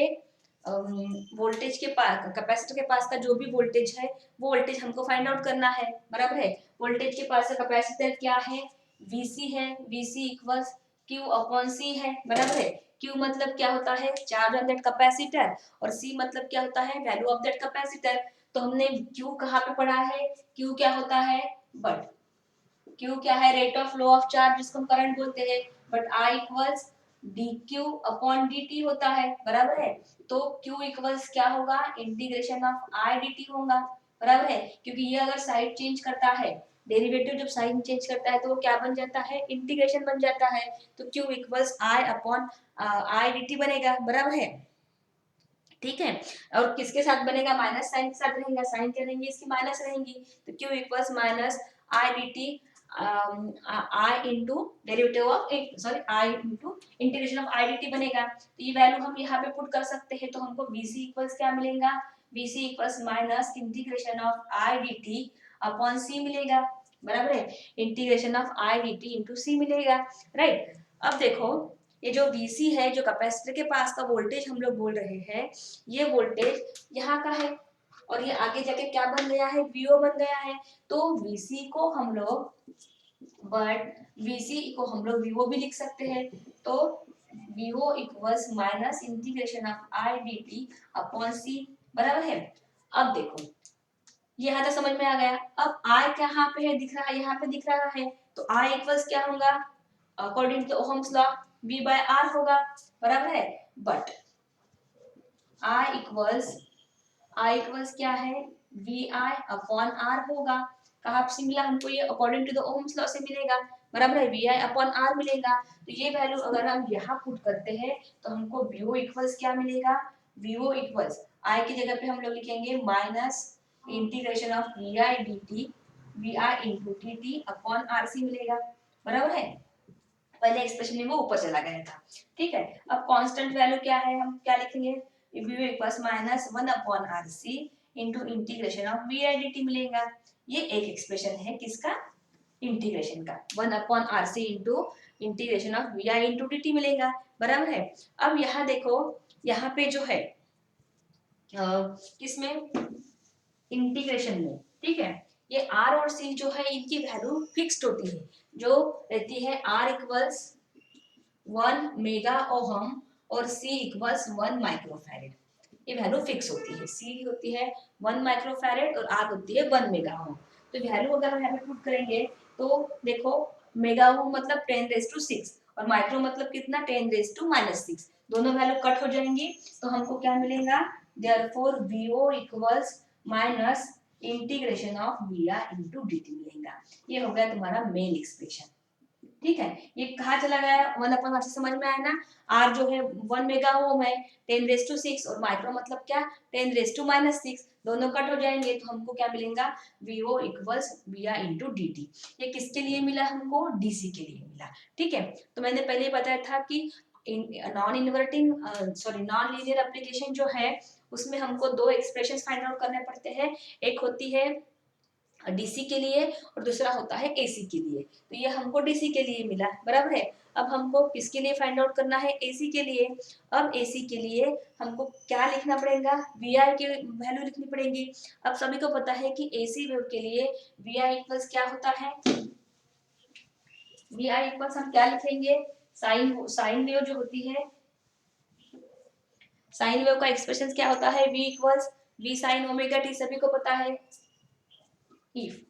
वोल्टेज के पास, कैपेसिटर के पास का जो भी वोल्टेज है वो वोल्टेज हमको फाइंड आउट करना है, बराबर है। वोल्टेज के पास का कैपेसिटर क्या है, वीसी है, वीसी इक्वल्स क्यू अपॉन सी है, बराबर है। क्यू मतलब क्या होता है, चार्ज ऑन दैट कैपेसिटर, और सी मतलब क्या होता है, वैल्यू ऑफ दैट कैपेसिटर। तो हमने क्यू कहाँ पे पढ़ा है, क्यू क्या होता है, बट Q क्या है, rate of flow of charge, जिसको हम करंट बोलते हैं, but I equals dq upon dt होता है, बराबर है। तो Q इक्वल्स क्या होगा, इंटीग्रेशन ऑफ I dt होगा, बराबर है, क्योंकि ये अगर साइड चेंज करता है, डेरिवेटिव जब साइन चेंज करता है तो वो क्या बन जाता है, इंटीग्रेशन बन जाता है। तो Q equals I upon I dt बनेगा, बराबर है, ठीक है। और किसके साथ बनेगा, माइनस साइन के साथ रहेगा, साइन क्या रहेंगी इसकी, माइनस रहेंगी। तो Q equals minus I D T, I into derivative of, sorry I into integration of I D T बनेगा। तो ये वैल्यू हम यहाँ पे पुट कर सकते हैं, तो हमको VC इक्वल्स क्या मिलेगा, VC equals minus integration of I D T upon C मिलेगा, बराबर है, integration of I D T into C मिलेगा, राइट। अब देखो, ये जो VC है, जो कैपेसिटर के पास का वोल्टेज हम लोग बोल रहे हैं, ये वोल्टेज यहाँ का है, और ये आगे जाके क्या बन गया है, VO बन गया है। तो VC को हम लोग, बट VC को हम लोग VO भी लिख सकते हैं। तो VO equals minus integration of I D T upon c, बराबर है। अब देखो, ये यहाँ तक समझ में आ गया। अब I कहाँ पे है, दिख रहा है, यहाँ पे दिख रहा है, तो I इक्वल्स क्या होगा, according to Ohm's law V by R होगा, बराबर है। बट I इक्वल्स क्या है, VI अपॉन R होगा। कहाँ से मिला हमको, ये according to the Ohm's law से मिलेगा, बराबर है, VI अपॉन R मिलेगा। तो ये वैल्यू अगर हम यहाँ पुट करते हैं तो हमको VO इक्वल्स क्या मिलेगा, VO इक्वल्स I की जगह पे हम लोग लिखेंगे minus integration of VI dt VI into dt upon RC मिलेगा, बराबर है। पहले एक्सप्रेशन में वो ऊपर चला गया था, ठीक है। अब कांस्टेंट वैल्यू क्या है, हम क्या लिखेंगे, v equals minus 1 upon RC into integration of VI dt मिलेगा। ये एक एक्सप्रेशन है किसका, इंटीग्रेशन का, 1 upon RC into integration of VI into dt मिलेगा, बराबर है। अब यहाँ देखो, यहाँ पे जो है किसमें, इंटीग्रेशन में, ठीक है, ये R और C जो है इनकी वैल्यू फिक्स्ड होती है, जो रहती है R इक्वल्स 1 मेगा ओहम और C इक्वल्स 1 माइक्रोफैरेड। ये वैल्यू फिक्स होती है, C होती है 1 माइक्रोफैरेड और R होती है 1 मेगा ओहम। तो वैल्यू अगर हम यहाँ पे पुट करेंगे तो देखो, मेगा ओहम मतलब 10⁻⁶ और माइक्रो मतलब कितना, 10⁻⁻⁶, दोनों वैल्यू कट हो जाएंगी, तो हमको क्या मिलेगा, therefore VO equals minus integration of VI into dt मिलेगा। ये हो गया तुम्हारा मेन एक्सप्रेशन, ठीक है। ये कहाँ चला गया, 1 अपॉन RC समझ में आया ना। R जो है 1 मेगा ओम है, 10⁻⁶, और माइक्रो मतलब क्या, 10⁻⁻⁶, दोनों कट हो जाएंगे, तो हमको क्या मिलेगा, VO equals VI into dt। ये किसके लिए मिला हमको, DC के लिए मिला, ठीक है। तो मैंने पहले बताया था कि non inverting, sorry non linear application जो है उसमें हमको दो एक्सप्रेशंस फाइंड आउट करने पड़ते हैं, एक होती है डीसी के लिए और दूसरा होता है एसी के लिए। तो ये हमको डीसी के लिए मिला, बराबर है। अब हमको किसके लिए फाइंड आउट करना है, एसी के लिए। अब एसी के लिए हमको क्या लिखना पड़ेगा, वीआई की वैल्यू लिखनी पड़ेगी। अब सभी को पता है कि एसी वेव के लिए वीआई इक्वल्स क्या होता है, वीआई इक्वल्स हम क्या लिखेंगे, साइन वेव जो होती है, साइन वेव का एक्सप्रेशन क्या होता है, V equals V sine omega T, सभी को पता है। If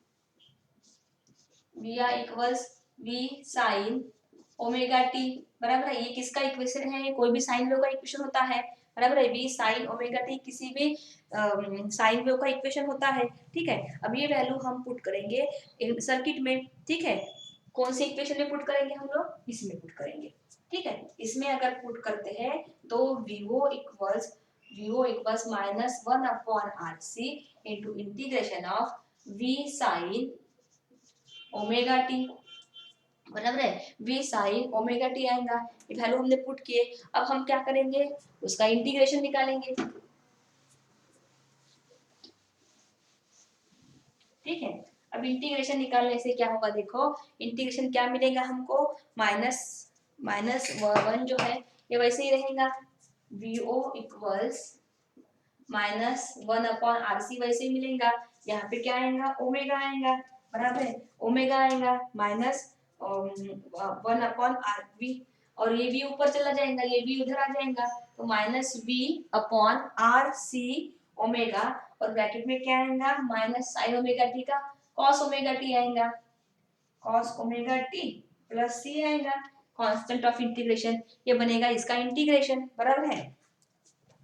VI equals V sin omega T, बराबर है। ये किसका इक्वेशन है? ये कोई भी साइन वेव का इक्वेशन होता है, बराबर है। v साइन ओमेगा टी किसी भी साइन वेव का इक्वेशन होता है, ठीक है। अब ये वैल्यू हम पुट करेंगे सर्किट में, ठीक है। कौन सी इक्वेशन में पुट करेंगे हम लोग? इसमें पुट करेंगे, ठीक है। इसमें अगर पुट करते हैं तो vo equals minus 1 upon R C into integration of v sine omega T, बराबर है। v साइन ओमेगा टी आएगा, ये वैल्यू हमने पुट किए। अब हम क्या करेंगे? उसका इंटीग्रेशन निकालेंगे, ठीक है। अब इंटीग्रेशन निकालने से क्या होगा? देखो इंटीग्रेशन क्या मिलेगा हमको? माइनस माइनस वन जो है ये वैसे ही रहेगा, vo equals minus 1 upon R C वैसे ही मिलेगा। यहाँ पे क्या आएगा? ओमेगा आएगा, बराबर है। ओमेगा आएगा माइनस 1 अपॉन आर वी, और ये भी ऊपर चला जाएगा, ये भी उधर आ जाएगा, तो minus V upon R C omega, और ब्रैकेट में क्या आएगा? माइनस साइन ओमेगा टी का कॉस ओमेगा टी आएगा, cos omega T plus C आएगा, कांस्टेंट ऑफ इंटीग्रेशन, ये बनेगा इसका इंटीग्रेशन, बराबर है।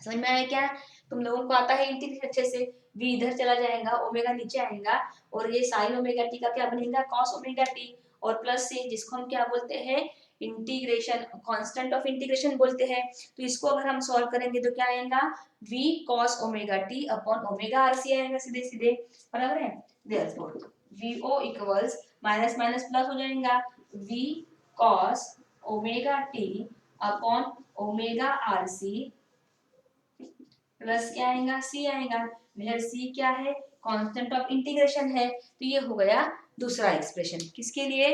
समझ में आया क्या? तुम लोगों को आता है इंटीग्रेशन अच्छे से। v इधर चला जाएगा, ओमेगा नीचे आएगा, और ये साइन ओमेगा टी का क्या बनेगा? कॉस ओमेगा टी, और प्लस से जिसको हम क्या बोलते हैं? इंटीग्रेशन, कांस्टेंट ऑफ इंटीग्रेशन बोलते हैं। तो इसको अगर हम सॉल्व करेंगे तो क्या आएगा? v cos omega T upon omega R C आएगा सीधे सीधे, बराबर है। Therefore vo equals minus minus plus हो जाएगा, v cos omega T upon omega R C plus क्या आएगा? सी आएगा, वेयर सी क्या है? कांस्टेंट ऑफ इंटीग्रेशन है। तो ये हो गया दूसरा एक्सप्रेशन, किसके लिए?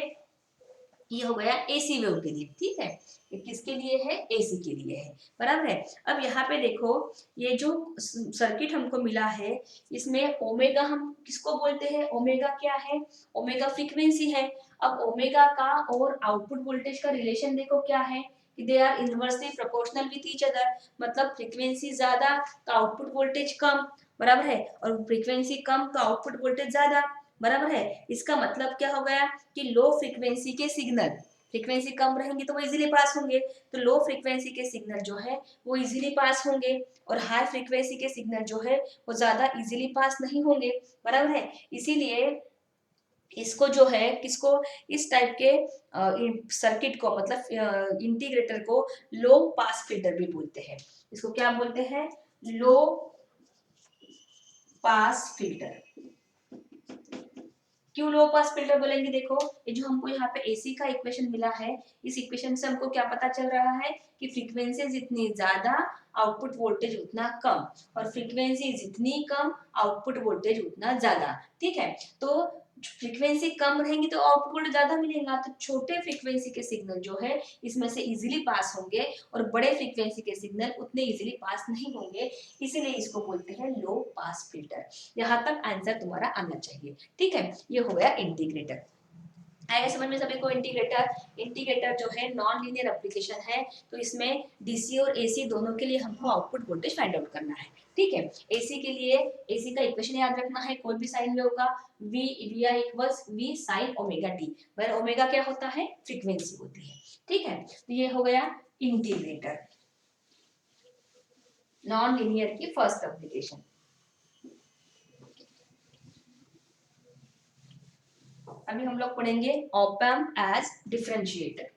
ये हो गया एसी वेव के लिए, ठीक है। ये किसके लिए है? एसी के लिए है, बराबर है। अब यहाँ पे देखो, ये जो सर्किट हमको मिला है, इसमें ओमेगा हम किसको बोलते हैं? ओमेगा क्या है? ओमेगा फ्रीक्वेंसी है। अब ओमेगा का और आउटपुट वोल्टेज का रिलेशन देखो क्या है, they are inversely proportional with each other, मतलब फ्रीक्वेंसी ज्यादा तो आउटपुट वोल्टेज कम, बराबर है, और फ्रीक्वेंसी कम तो आउटपुट वोल्टेज ज्यादा, बराबर है। इसका मतलब क्या हो गया कि लो फ्रीक्वेंसी के सिग्नल, फ्रीक्वेंसी कम रहेंगी तो वो इजीली पास होंगे, तो लो फ्रीक्वेंसी के सिग्नल जो है वो इजीली पास होंगे, और हाई फ्रीक्वेंसी के सिग्नल जो है वो ज्यादा इजीली पास नहीं होंगे, बराबर है। इसीलिए इसको जो है किसको, इस टाइप के सर्किट को, मतलब इंटीग्रेटर को लो पास फिल्टर भी बोलते हैं। इसको क्या बोलते हैं? लो पास फिल्टर। क्यों लो पास फिल्टर बोलेंगे? देखो ये जो हमको यहाँ पे एसी का इक्वेशन मिला है, इस इक्वेशन से हमको क्या पता चल रहा है कि फ्रीक्वेंसी जितनी ज्यादा आउटपुट वोल्टेज उतना कम, और फ्रीक्वेंसी जितनी कम आउटपुट वोल्टेज उतना ज्यादा, ठीक है। तो फ्रीक्वेंसी कम रहेंगी तो आउटपुट ज्यादा मिलेगा, तो छोटे फ्रीक्वेंसी के सिग्नल जो है इसमें से इजीली पास होंगे, और बड़े फ्रीक्वेंसी के सिग्नल उतने इजीली पास नहीं होंगे, इसीलिए इसको बोलते हैं लो पास फिल्टर। यहाँ तक आंसर तुम्हारा आना चाहिए, ठीक है। ये हो गया इंटीग्रेटर। आएगा समझ में सभी को? इंटीग्रेटर जो है नॉन लीनियर एप्लीकेशन है, तो इसमें डीसी और एसी दोनों के लिए हमको आउटपुट वोल्टेज फाइंड आउट करना है, ठीक है। एसी के लिए एसी का इक्वेशन याद रखना है, कोई भी साइन वेव का, v vi equals v sin omega T, where omega क्या होता है? फ्रीक्वेंसी होती है, ठीक है। तो ये हो गया इंटीग्रेटर, नॉन लीनियर की फर्स्ट एप्लीकेशन। अभी हम लोग पढ़ेंगे ऑप एम्प एज डिफरेंशिएटर।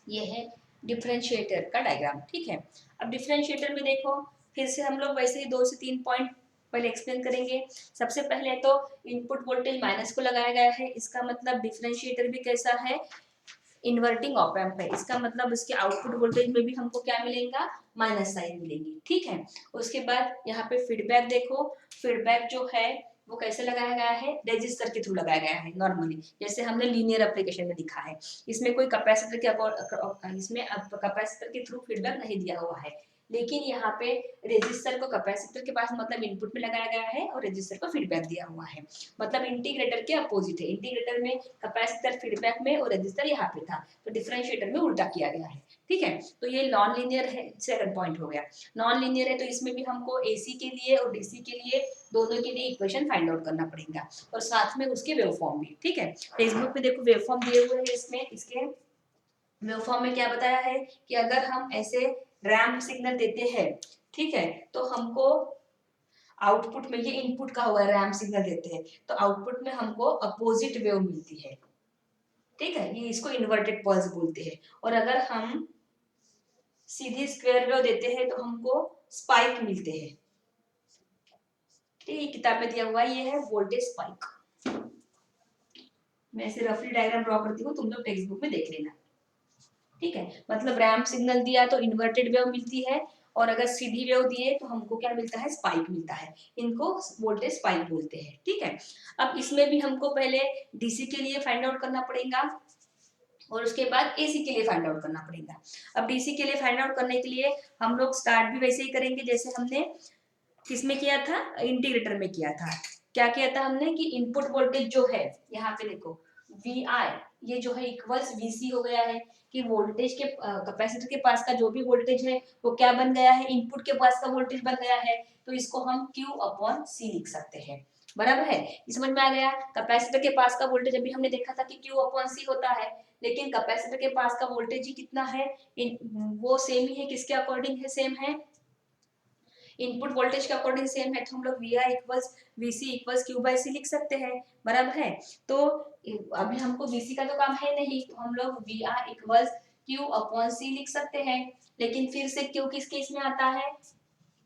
ये है डिफरेंशिएटर का डायग्राम, ठीक है। अब डिफरेंशिएटर में देखो, फिर से हम लोग वैसे ही 2 से 3 पॉइंट पहले एक्सप्लेन करेंगे। सबसे पहले तो इनपुट वोल्टेज माइनस को लगाया गया है, इसका मतलब डिफरेंशिएटर भी कैसा है, इन्वर्टिंग ऑप एम्प है। इसका मतलब इसके आउटपुट वोल्टेज में भी हमको क्या मिलेगा, माइनस साइन मिलेगी, ठीक है। उसके बाद यहाँ पे फीडबैक देखो, फीडबैक जो है वो कैसे लगाया गया है, रेजिस्टर के थ्रू लगाया गया है नॉर्मली, जैसे हमने लीनियर एप्लीकेशन में दिखा है। इसमें कोई कैपेसिटर के इसमें कैपेसिटर के थ्रू फीडबैक नहीं दिया हुआ है, लेकिन यहाँ पे रेजिस्टर को कैपेसिटर के पास मतलब इनपुट में लगाया गया है और रेजिस्टर को फीडबैक दिया हुआ है। मतलब इंटीग्रेटर के अपोजिट है, इंटीग्रेटर में कैपेसिटर फीडबैक में और रेजिस्टर यहाँ पे था, तो डिफरेंशिएटर में उल्टा किया गया है, ठीक है। तो ये नॉन लीनियर है, सेकंड पॉइंट हो गया। नॉन लीनियर है तो इसमें भी हमको एसी के लिए और डीसी के लिए दोनों के लिए इक्वेशन फाइंड आउट करना पड़ेगा, और साथ में उसके वेवफॉर्म भी, ठीक है। टेक्स्ट में देखो वेवफॉर्म दिए हुए हैं, इसमें इसके वेवफॉर्म में क्या बताया है कि अगर हम ऐसे रैंप सिग्नल देते हैं, ठीक है, तो हमको आउटपुट में, ये इनपुट का हुआ रैंप सिग्नल देते हैं तो आउटपुट में हमको अपोजिट वेव मिलती है, ठीक है, ये इसको इन्वर्टेड पल्स बोलते हैं। और अगर हम सीधी स्क्वायर वेव देते हैं तो हमको स्पाइक मिलते हैं, ठीक है। किताब में दिया हुआ है, ये है वोल्टेज स्पाइक। मैं ऐसे रफली डायग्राम ड्रॉ करती हूँ, तुम लोग टेक्स्ट बुक में देख लेना, ठीक है। मतलब रैंप सिग्नल दिया तो इन्वर्टेड वेव मिलती है, और अगर सीधी वेव दिए तो हमको क्या मिलता है, स्पाइक मिलता है। इनको वोल्टेज स्पाइक बोलते हैं, ठीक है। अब इसमें भी हमको पहले डीसी के लिए फाइंड आउट करना पड़ेगा और उसके बाद एसी के लिए फाइंड आउट करना पड़ेगा। अब डीसी के लिए फाइंड आउट करने के लिए हम लोग स्टार्ट भी वैसे ही करेंगे जैसे हमने किसमें किया था, इंटीग्रेटर में किया था। क्या किया था हमने कि इनपुट वोल्टेज जो है, यहाँ पे देखो वी आई, ये जो है इक्वल्स वीसी हो गया है, कि वोल्टेज के कैपेसिटर के पास का जो भी वोल्टेज है वो क्या बन गया है, इनपुट के पास का वोल्टेज बन गया है, तो इसको हम क्यू अपॉन सी लिख सकते हैं, बराबर है। समझ में आ गया। कैपेसिटर के पास का वोल्टेज अभी हमने देखा था कि क्यू अपॉन सी होता है, लेकिन कैपेसिटर के पास का वोल्टेज ही कितना है, वो सेम ही है, किसके अकॉर्डिंग है, सेम है, इनपुट वोल्टेज के अकॉर्डिंग सेम है, तो हम लोग V I equals V C equals Q by C लिख सकते हैं, बराबर है। तो अभी हमको वी सी का तो काम है नहीं, तो हम लोग V I equals Q upon C लिख सकते हैं, लेकिन फिर से क्यू किस केस में आता है,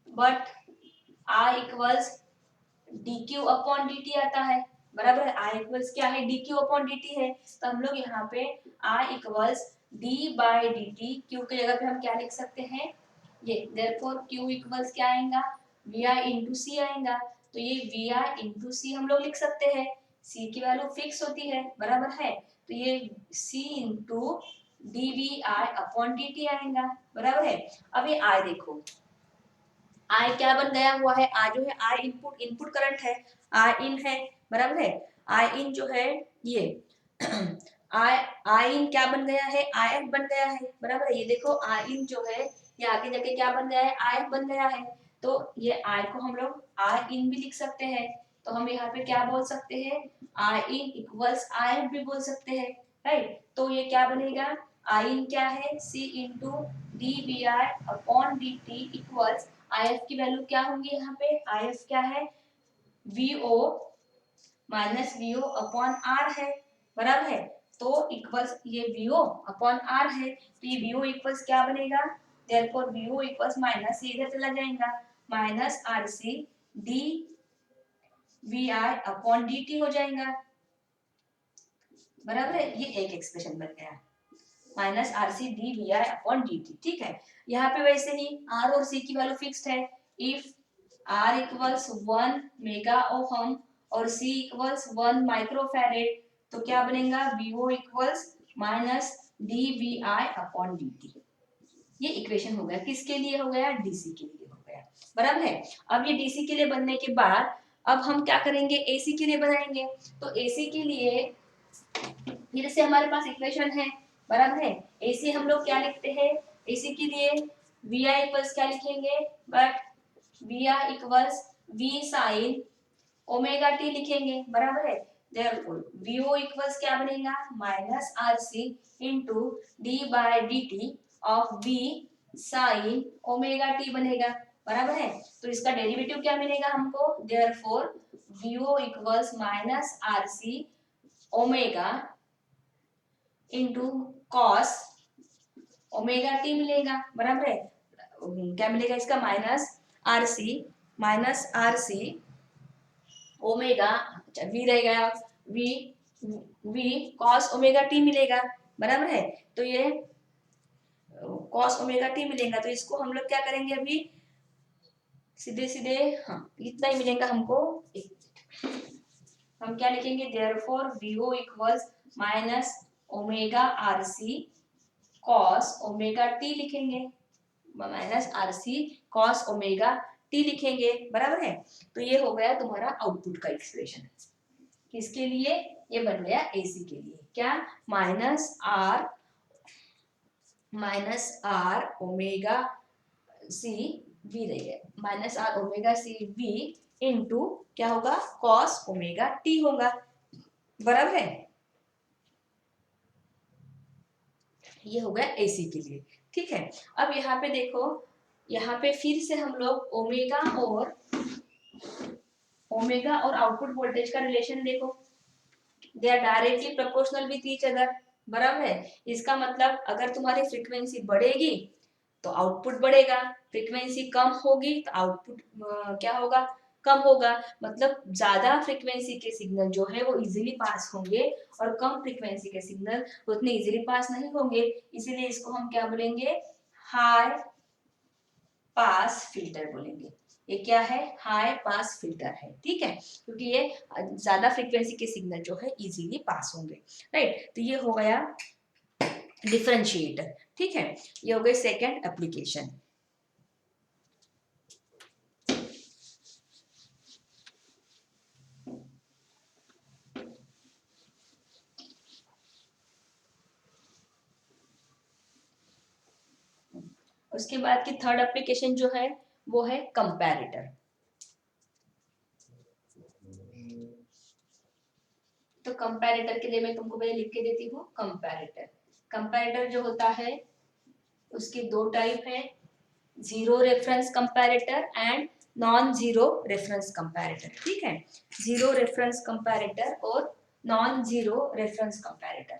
but I equals D Q upon D T आता है, बराबर है। आई इक्वल्स क्या है, D Q upon D T है, तो हम लोग यहाँ पे I equals D by D T, Q की जगह पे हम क्या लिख सकते हैं, ये देयरफॉर q इक्वल्स क्या आएगा, vi इंटू सी आएगा, तो ये vi इंटू सी हम लोग लिख सकते हैं, c की वैल्यू फिक्स होती है, बराबर है। तो ये c into D V I upon D T आएगा, बराबर है। अब ये i देखो, i क्या बन गया हुआ है, i जो है i इनपुट, इनपुट करंट है, i इन है, बराबर है। i इन जो है ये आई इन क्या बन गया है, आई एफ बन गया है, बराबर है। ये देखो आई इन जो है ये आगे जाके क्या बन गया है, आई एफ बन गया है, तो ये आई को हम लोग आई इन भी लिख सकते हैं, तो हम यहाँ पे क्या बोल सकते हैं, आई इन इक्वल्स आई एफ भी बोल सकते हैं, राइट। तो ये क्या बनेगा, आई इन क्या है, C into D V I upon D T equals I F की वैल्यू क्या होंगी, यहाँ पे आई एफ क्या है, V O minus V O upon R है, बराबर है। तो इक्वल्स ये वी ओ अपॉन आर है, तो ये वी ओ इक्वल्स क्या बनेगा, therefore V O equals minus, ये इधर चला जाएगा, minus R C D V I upon D T हो जाएगा, बराबर है। ये एक एक्सप्रेशन बन गया, minus R C D V I upon D T, ठीक है। यहाँ पे वैसे ही आर और सी की वैल्यू फिक्स्ड है, if R equals 1 mega ohm और सी इक्वल्स 1 माइक्रोफैरेड, तो क्या बनेगा, VO equals minus D V I upon D T. ये इक्वेशन हो गया, किसके लिए हो गया, डीसी के लिए हो गया, बराबर है। अब ये डीसी के लिए बनने के बाद अब हम क्या करेंगे, एसी के लिए बनाएंगे। तो एसी के लिए फिर से हमारे पास इक्वेशन है, बराबर है। एसी हम लोग क्या लिखते हैं, एसी के लिए वी आई इक्वल्स क्या लिखेंगे, but V I equals V sine omega T लिखेंगे, बराबर है। देयरफॉर वीओ इक्वल्स क्या बनेगा, minus R C into D by D T of V sine omega T बनेगा, बराबर है। तो इसका डेरिवेटिव क्या मिलेगा हमको, therefore VO equals minus R C omega into cos omega T मिलेगा, बराबर है। क्या मिलेगा इसका, माइनस आर सी ओमेगा, अच्छा वी रह गया, V V cos omega T मिलेगा, बराबर है। तो ये कॉस ओमेगा टी मिलेगा, तो इसको हम लोग क्या करेंगे अभी, सीधे सीधे, हाँ इतना ही मिलेगा हमको। हम क्या लिखेंगे, therefore VO equals minus omega R C cos omega T लिखेंगे, minus R C cos omega T लिखेंगे, बराबर है। तो ये हो गया तुम्हारा आउटपुट का एक्सप्रेशन। किसके लिए, ये बन गया एसी के लिए, क्या, minus R omega C V रह गया, minus R omega C V into क्या होगा, कॉस ओमेगा टी होगा, बराबर है। ये हो गया एसी के लिए, ठीक है। अब यहाँ पे देखो, यहाँ पे फिर से हम लोग ओमेगा और आउटपुट वोल्टेज का रिलेशन देखो, they are directly proportional with each other, बराबर है। इसका मतलब अगर तुम्हारी फ्रीक्वेंसी बढ़ेगी तो आउटपुट बढ़ेगा, फ्रीक्वेंसी कम होगी तो आउटपुट क्या होगा, कम होगा। मतलब ज्यादा फ्रीक्वेंसी के सिग्नल जो है वो इजीली पास होंगे और कम फ्रीक्वेंसी के सिग्नल उतने इजीली पास नहीं होंगे, इसीलिए इसको हम क्या बोलेंगे, हाई पास फिल्टर बोलेंगे। ये क्या है, हाई पास फिल्टर है, ठीक है, क्योंकि ये ज्यादा फ्रीक्वेंसी के सिग्नल जो है इजीली पास होंगे, राइट। तो ये हो गया डिफरेंशिएटर, ठीक है। ये हो गई सेकंड एप्लीकेशन। उसके बाद की थर्ड एप्लीकेशन जो है वो है कंपैरेटर। तो कंपैरेटर के लिए मैं तुमको पहले लिख के देती हूँ, कंपैरेटर, कंपैरेटर जो होता है उसके दो टाइप है, zero reference comparator and non zero reference comparator, ठीक है। जीरो रेफरेंस कंपैरेटर और non zero reference comparator.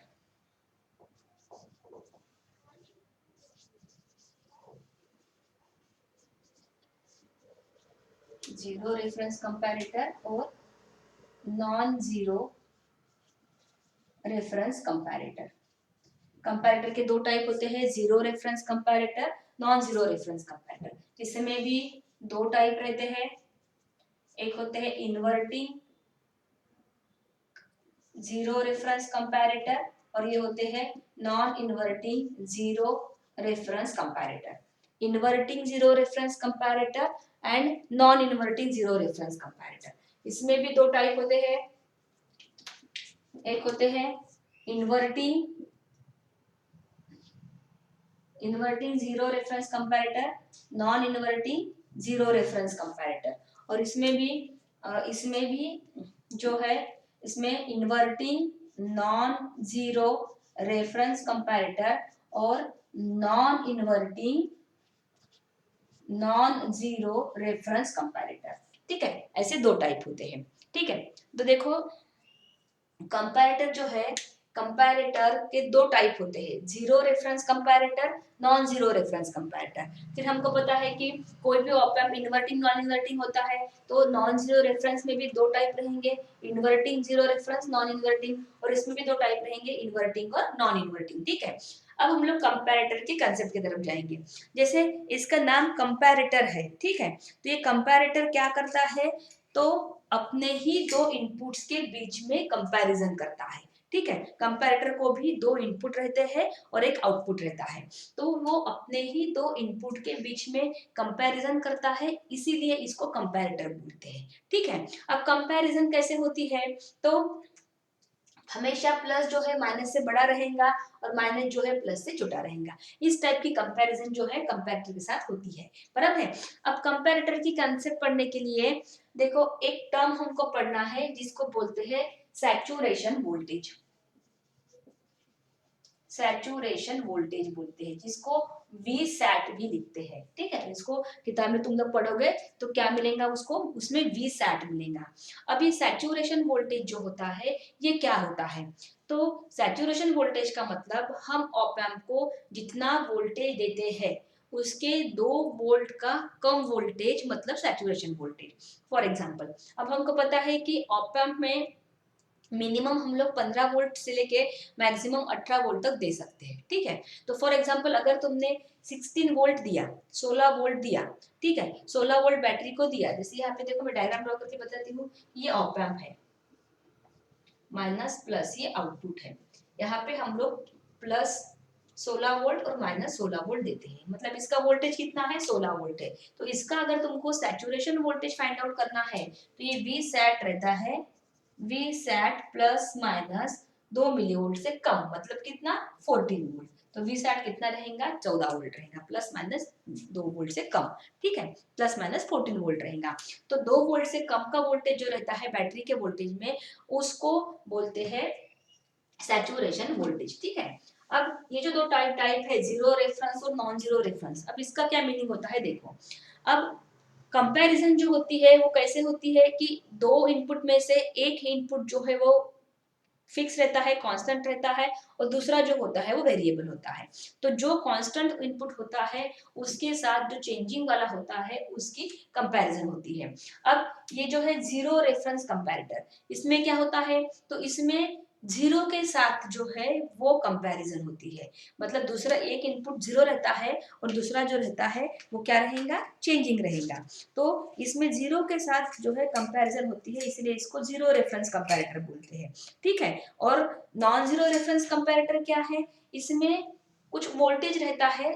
Zero reference comparator और non zero reference comparator. Comparator के दो टाइप होते हैं, zero reference comparator, non zero reference comparator. इसमें भी दो टाइप रहते हैं, एक होते हैं इन्वर्टिंग जीरो रेफरेंस कंपैरेटर और ये होते हैं non inverting zero reference comparator. Inverting zero reference comparator and non inverting zero reference comparator, इसमें भी दो टाइप होते हैं, एक होते हैं inverting zero reference comparator, non inverting zero reference comparator. और इसमें भी जो है, इसमें inverting non zero reference comparator और non inverting non zero reference comparator, ठीक है। ऐसे दो टाइप होते हैं, ठीक है। तो देखो कंपैरेटर जो है, कंपैरेटर के दो टाइप होते हैं, zero reference comparator, non zero reference comparator. फिर हमको पता है कि कोई भी op amp inverting non inverting होता है, तो नॉन जीरो रेफरेंस में भी दो टाइप रहेंगे, inverting zero reference, non inverting, और इसमें भी दो टाइप रहेंगे, इन्वर्टिंग और नॉन इन्वर्टिंग, ठीक है। अब हम लोग कंपैरेटर के कंसेप्ट की तरफ जाएंगे। जैसे इसका नाम कंपैरेटर है, ठीक है, तो ये कंपैरेटर क्या करता है, तो अपने ही दो इनपुट्स के बीच में कंपैरिजन करता है, ठीक है। कंपैरेटर को भी दो इनपुट रहते हैं और एक आउटपुट रहता है, तो वो अपने ही दो इनपुट के बीच में कंपैरिजन करता है, इसीलिए इसको कंपैरेटर बोलते हैं, ठीक है। अब कंपैरिजन कैसे होती है, तो हमेशा प्लस जो है माइनस से बड़ा रहेगा और माइनस जो है प्लस से छोटा रहेगा, इस टाइप की कंपैरिजन जो है कंपैरेटर के साथ होती है, बराबर है। अब कंपैरेटर की कंसेप्ट पढ़ने के लिए देखो एक टर्म हमको पढ़ना है जिसको बोलते हैं सैचुरेशन वोल्टेज। सैचुरेशन वोल्टेज बोलते हैं, जिसको वी सैट भी लिखते हैं। ठीक है, इसको किताब में तुम लोग पढ़ोगे तो क्या मिलेगा उसको, उसमें वी सैट मिलेगा। अब ये सैचुरेशन वोल्टेज जो होता है ये क्या होता है, तो सैचुरेशन वोल्टेज का मतलब हम ऑप एम्प को जितना वोल्टेज देते हैं उसके 2 वोल्ट का कम वोल्टेज मतलब सैचुरेशन वोल्टेज। फॉर एग्जांपल, अब हमको पता है कि ऑप एम्प में मिनिमम हम लोग 15 वोल्ट से लेके मैक्सिमम 18 वोल्ट तक दे सकते हैं। ठीक है, तो फॉर एग्जांपल अगर तुमने 16 वोल्ट दिया, 16 वोल्ट दिया, ठीक है, 16 वोल्ट बैटरी को दिया, जैसे यहाँ पे देखो मैं डायग्राम ड्रॉ करके बताती हूँ, ये ऑप एम्प है, माइनस प्लस ये आउटपुट है, यहाँ पे हम लोग प्लस 16 वोल्ट और माइनस 16 वोल्ट देते हैं, मतलब इसका वोल्टेज कितना है, 16 वोल्ट है। तो इसका अगर तुमको सैचुरेशन वोल्टेज फाइंड आउट करना है तो ये वी सैट रहता है, V sat plus minus 2 millivolt से कम, मतलब कितना, 14 वोल्ट। तो वी सैट कितना रहेगा, 14 वोल्ट रहेगा, प्लस माइनस 2 वोल्ट से कम। ठीक है, प्लस माइनस 14 वोल्ट रहेगा। तो 2 वोल्ट से कम का वोल्टेज जो रहता है बैटरी के वोल्टेज में, उसको बोलते हैं सैचुरेशन वोल्टेज। ठीक है, अब ये जो दो टाइप है, जीरो रेफरेंस और नॉन जीरो रेफरेंस, अब इसका क्या मीनिंग होता है देखो। अब कंपैरिजन जो होती है वो कैसे होती है कि दो इनपुट में से एक ही इनपुट जो है वो फिक्स रहता है, कांस्टेंट रहता है, और दूसरा जो होता है वो वेरिएबल होता है। तो जो कांस्टेंट इनपुट होता है उसके साथ जो चेंजिंग वाला होता है उसकी कंपैरिजन होती है। अब ये जो है जीरो रेफरेंस कंपैरेटर, इसमें क्या होता है, तो इसमें जीरो के साथ जो है वो कंपैरिजन होती है, मतलब दूसरा एक इनपुट जीरो रहता है और दूसरा जो रहता है वो क्या रहेगा, चेंजिंग रहेगा। तो इसमें जीरो के साथ जो है कंपैरिजन होती है, इसलिए इसको जीरो रेफरेंस कंपैरेटर बोलते हैं। ठीक है, और नॉन जीरो रेफरेंस कंपैरेटर क्या है, इसमें कुछ वोल्टेज रहता है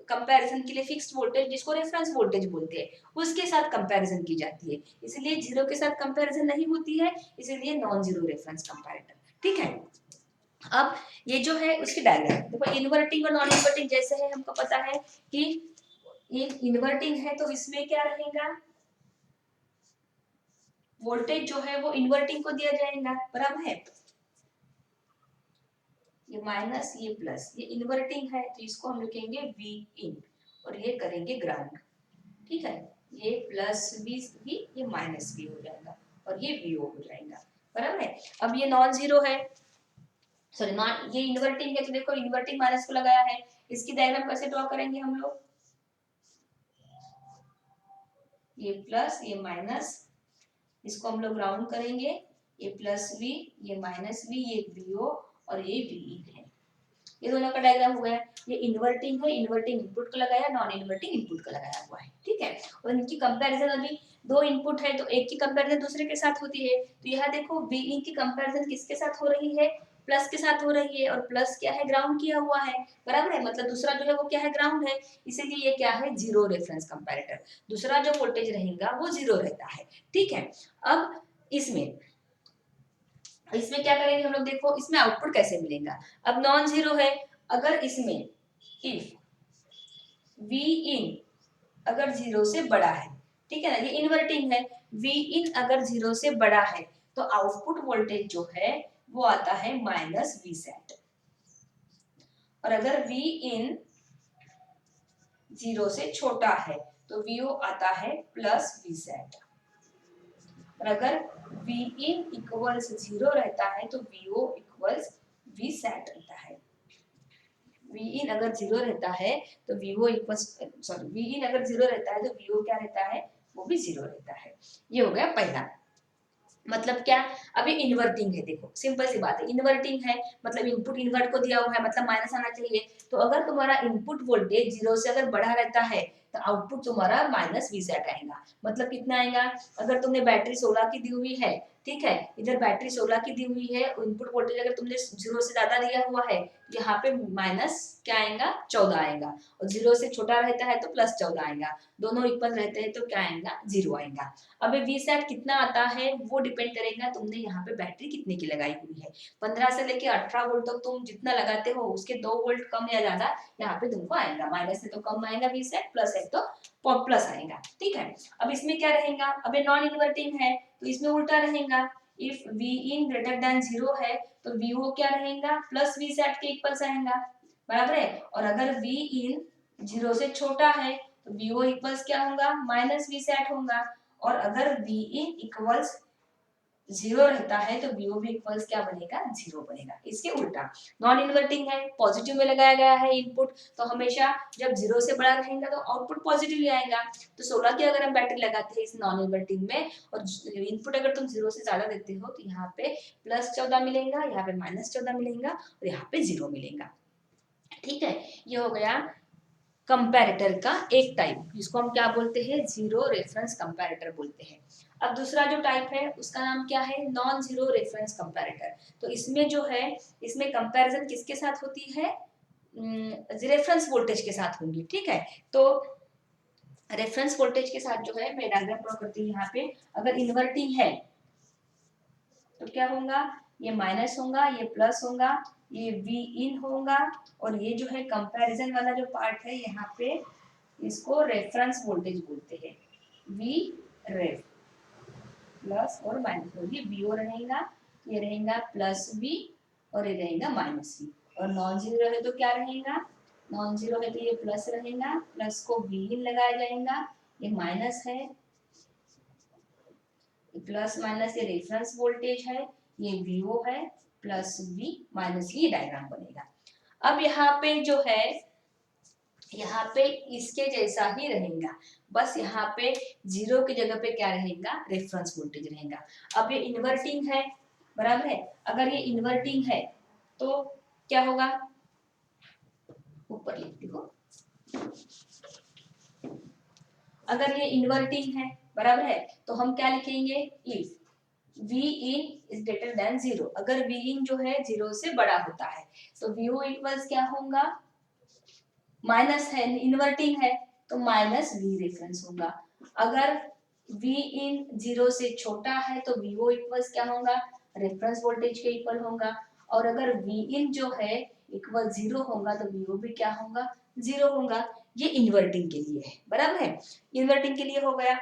कंपैरिजन के लिए, फिक्स्ड वोल्टेज जिसको रेफरेंस वोल्टेज बोलते हैं, उसके साथ कंपैरिजन की जाती है, इसलिए जीरो के साथ कंपैरिजन नहीं होती है, इसलिए नॉन जीरो रेफरेंस कंपैरेटर। ठीक है, अब ये जो है उसकी डायग्राम देखो, इन्वर्टिंग और नॉन इन्वर्टिंग जैसे है, हमको पता है कि ये इन्वर्टिंग है तो इसमें क्या रहेगा, वोल्टेज जो है वो इन्वर्टिंग को दिया जाएगा, बराबर है, ये माइनस ये प्लस, ये इन्वर्टिंग है तो इसको हम लिखेंगे वी इन और ये करेंगे ग्राउंड। ठीक है, ये प्लस वी, ये माइनस वी हो जाएगा और ये वी हो जाएगा, बराबर है। अब ये नॉन जीरो है, सॉरी नॉन, ये इन्वर्टिंग है तो देखो इन्वर्टिंग माइनस को लगाया है, इसकी डायग्राम कैसे ड्रॉ करेंगे हम लोग, ये प्लस ये माइनस, इसको हम लोग ग्राउंड करेंगे, ये प्लस वी, ये माइनस वी, ये वी ओ और ये वी है, ये दोनों का डायग्राम हो गया। ये इन्वर्टिंग है, इन्वर्टिंग इनपुट को लगाया, नॉन इन्वर्टिंग इनपुट को लगाया हुआ है। ठीक है, और इनकी कंपैरिजन, अभी दो इनपुट है तो एक की कंपैरिजन दूसरे के साथ होती है, तो यहाँ देखो वी इन की कंपैरिजन किसके साथ हो रही है, प्लस के साथ हो रही है, और प्लस क्या है, ग्राउंड किया हुआ है, बराबर है, मतलब दूसरा जो है वो क्या है, ग्राउंड है, इसीलिए ये क्या है, जीरो रेफरेंस कंपैरेटर, दूसरा जो वोल्टेज रहेगा वो जीरो रहता है। ठीक है, अब इसमें इसमें क्या करेंगे हम लोग, देखो इसमें आउटपुट कैसे मिलेगा, अब नॉन जीरो है, अगर इसमें इफ वी इन अगर जीरो से बड़ा है, ठीक है ना, ये इन्वर्टिंग है, वी इन अगर जीरो से बड़ा है तो आउटपुट वोल्टेज जो है वो आता है माइनस वी सेट, और अगर वी इन जीरो से छोटा है तो वीओ आता है प्लस वी सेट, और अगर वी इन इक्वल्स जीरो रहता है तो वीओ इक्वल्स वी सेट रहता है। वी इन अगर जीरो रहता है तो वीओ इक्वल्स, सॉरी वी इन अगर जीरो रहता है तो वीओ क्या रहता है, वो भी जीरो रहता है। ये हो गया पहला, मतलब क्या, अभी इन्वर्टिंग है, देखो सिंपल सी बात है, इन्वर्टिंग है मतलब इनपुट इन्वर्ट को दिया हुआ है, मतलब माइनस आना चाहिए, तो अगर तुम्हारा इनपुट वोल्टेज जीरो से अगर बड़ा रहता है तो आउटपुट तुम्हारा माइनस वी सेट आएगा, मतलब कितना आएगा, अगर तुमने बैटरी 16 की दी हुई है, ठीक है, इधर बैटरी 16 की दी हुई है, इनपुट वोल्टेज अगर तुमने जीरो से ज्यादा दिया हुआ है, यहाँ पे माइनस क्या आएगा, 14 आएगा, और जीरो से छोटा रहता है तो प्लस 14 आएगा, दोनों इक्वल रहते हैं तो क्या आएगा, जीरो आएगा। अब वी सेट कितना आता है वो डिपेंड करेगा तुमने यहाँ पे बैटरी कितने की लगाई हुई है, 15 से लेके 18 वोल्ट तक तुम जितना लगाते हो उसके 2 वोल्ट कम या ज्यादा यहाँ पे तुमको आएगा, माइनस से तो कम आएगा वी सेट, प्लस है तो प्लस आएगा। ठीक है, अब इसमें क्या रहेगा, अब ये नॉन इन्वर्टिंग है तो इसमें उल्टा रहेगा, if V in greater than zero है तो वीओ क्या रहेगा, प्लस वी सेट के इक्वल्स आएगा, बराबर है। और अगर वी इन 0 से छोटा है तो वीओ इक्वल्स क्या होगा, माइनस वी सेट होगा। और अगर वी इन इक्वल्स 0 रहता है तो वीओ भी इक्वल्स क्या बनेगा, 0 बनेगा। इसके उल्टा नॉन इन्वर्टिंग है, पॉजिटिव में लगाया गया है इनपुट, तो हमेशा जब 0 से बड़ा रहेगा तो आउटपुट पॉजिटिव ही आएगा। तो 16 की अगर हम बैटरी लगाते हैं इस नॉन इन्वर्टिंग में और इनपुट अगर तुम 0 से ज्यादा देते हो तो यहाँ पे +14 मिलेगा, यहाँ पे -14 मिलेगा और यहाँ पे 0 मिलेगा। ठीक है, ये हो गया कंपैरेटर का एक टाइप, जिसको हम क्या बोलते हैं, जीरो रेफरेंस कंपैरेटर बोलते हैं। अब दूसरा जो टाइप है उसका नाम क्या है, नॉन जीरो रेफरेंस कंपैरेटर। तो इसमें जो है, इसमें कंपैरिजन किसके साथ होती है, रेफरेंस वोल्टेज के साथ होंगी। ठीक है, तो रेफरेंस वोल्टेज के साथ जो है, मैं डायग्राम ड्रॉ करती हूँ यहाँ पे। अगर इन्वर्टिंग है तो क्या होगा, ये माइनस होगा, ये प्लस होगा, ये वी इन होगा, और ये जो है कंपैरिजन वाला जो पार्ट है यहाँ पे, इसको रेफरेंस वोल्टेज बोलते हैं, वी रेफ प्लस और माइनस। और ये वीओ रहेगा, ये रहेगा प्लस वी और ये रहेगा माइनस वी। और नॉन जीरो है तो क्या रहेगा, नॉन जीरो है तो ये प्लस रहेगा, प्लस को वी इन लगाया जाएगा, ये माइनस है, प्लस माइनस ये रेफरेंस वोल्टेज है, ये वीओ है, प्लस वी माइनस ये डायग्राम बनेगा। अब यहाँ पे जो है, यहाँ पे इसके जैसा ही रहेगा, बस यहाँ पे 0 की जगह पे क्या रहेगा, रेफरेंस वोल्टेज रहेगा। अब ये इन्वर्टिंग है, बराबर है। अगर ये इन्वर्टिंग है तो क्या होगा, ऊपर लिखती हो, अगर ये इन्वर्टिंग है, बराबर है, तो हम क्या लिखेंगे, if V in is greater than 0। अगर V in जो है 0 से बड़ा होता है तो VO इक्वल्स क्या होगा, माइनस है, इन्वर्टिंग है तो माइनस V रेफरेंस होगा। अगर V in 0 से छोटा है तो VO इक्वल्स क्या होगा, रेफरेंस वोल्टेज के इक्वल होगा। और अगर V in जो है इक्वल 0 होगा तो VO भी क्या होगा, 0 होगा। ये इन्वर्टिंग के लिए है, बराबर है, इन्वर्टिंग के लिए हो गया।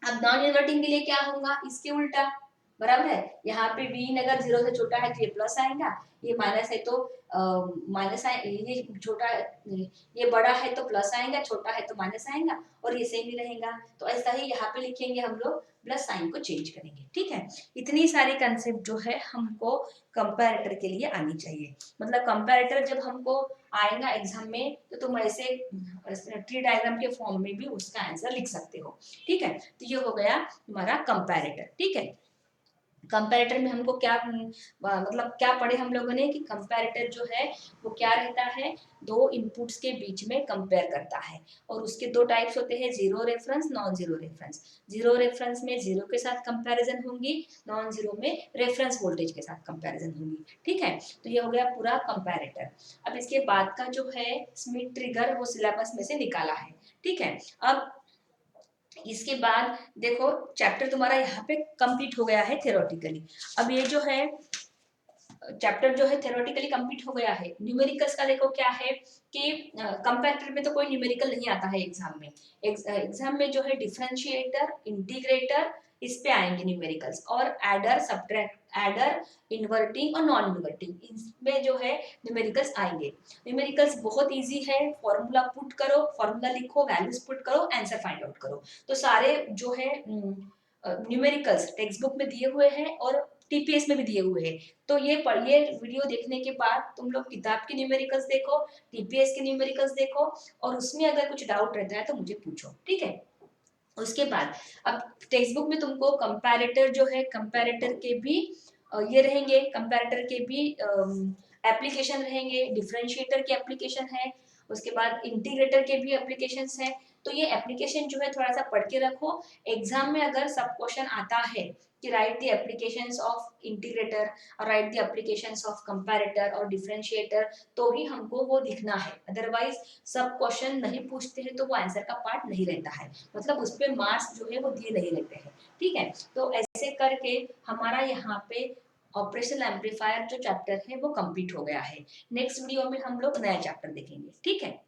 अब नॉन इन्वर्टिंग के लिए क्या होगा, इसके उल्टा, बराबर है। यहाँ पे v अगर 0 से छोटा है तो ये प्लस आएगा, ये माइनस है तो माइनस आए, ये छोटा, ये बड़ा है तो प्लस आएगा, छोटा है तो माइनस आएगा, और ये सेम ही रहेगा। तो ऐसा ही यहाँ पे लिखेंगे हम लोग, प्लस साइन को चेंज करेंगे। ठीक है, इतनी सारी कंसेप्ट जो है हमको कंपैरेटर के लिए आनी चाहिए। मतलब कंपैरेटर जब हमको आएगा एग्जाम में तो तुम ऐसे ट्री डायग्राम के फॉर्म में भी उसका आंसर लिख सकते हो। ठीक है, तो ये हो गया हमारा कंपैरेटर। ठीक है, कंपैरेटर में हमको क्या मतलब क्या पढ़े हम लोगों ने कि कंपैरेटर जो है वो क्या रहता है, दो इनपुट्स के बीच में कंपेयर करता है। और उसके दो टाइप्स होते हैं, zero reference, non zero reference. Zero reference में जीरो के साथ कंपैरिजन होंगी, नॉन जीरो में रेफरेंस वोल्टेज के साथ कंपैरिजन होंगी। ठीक है, तो ये हो गया पूरा कंपैरेटर। अब इसके बाद का जो है स्मिथ ट्रिगर, वो सिलेबस में से निकाला है। ठीक है, अब इसके बाद देखो चैप्टर तुम्हारा यहाँ पे कंप्लीट हो गया है थ्योरेटिकली। अब ये जो है चैप्टर जो है थ्योरेटिकली कंप्लीट हो गया है। न्यूमेरिकल्स का देखो क्या है कि कंपैरेटर में तो कोई न्यूमेरिकल नहीं आता है एग्जाम में। एग्जाम में जो है डिफरेंशिएटर, इंटीग्रेटर, इस पे आएंगे न्यूमेरिकल्स, और एडर, सब्ट्रैक्ट, एडर, इन्वर्टिंग और नॉन इन्वर्टिंग, इसमें जो है न्यूमेरिकल्स आएंगे। न्यूमेरिकल्स बहुत इजी है, फॉर्मूला पुट करो, फॉर्मूला लिखो, वैल्यूज पुट करो, आंसर फाइंड आउट करो। तो सारे जो है न्यूमेरिकल्स टेक्स्ट बुक में दिए हुए हैं और टीपीएस में भी दिए हुए हैं। तो ये वीडियो देखने के बाद तुम लोग किताब के न्यूमेरिकल्स देखो, टीपीएस के न्यूमेरिकल्स देखो, और उसमें अगर कुछ डाउट रहता है तो मुझे पूछो। ठीक है, उसके बाद अब टेक्स्ट बुक में तुमको कंपैरेटर जो है, कंपैरेटर के भी ये रहेंगे, कंपैरेटर के भी एप्लीकेशन रहेंगे, डिफरेंशिएटर के एप्लीकेशन है, उसके बाद इंटीग्रेटर के भी एप्लीकेशंस है। तो ये एप्लीकेशन जो है थोड़ा सा पढ़ के रखो। एग्जाम में अगर सब क्वेश्चन आता है कि write the applications of integrator और write the applications of comparator और डिफरेंशिएटर, तो ही हमको वो लिखना है। अदरवाइज सब क्वेश्चन नहीं पूछते हैं तो वो आंसर का पार्ट नहीं रहता है, मतलब उस पर मार्क्स जो है वो दिए नहीं रहते हैं। ठीक है, तो ऐसे करके हमारा यहाँ पे ऑपरेशनल एम्पलीफायर जो चैप्टर है वो कंप्लीट हो गया है। नेक्स्ट वीडियो में हम लोग नया चैप्टर देखेंगे। ठीक है।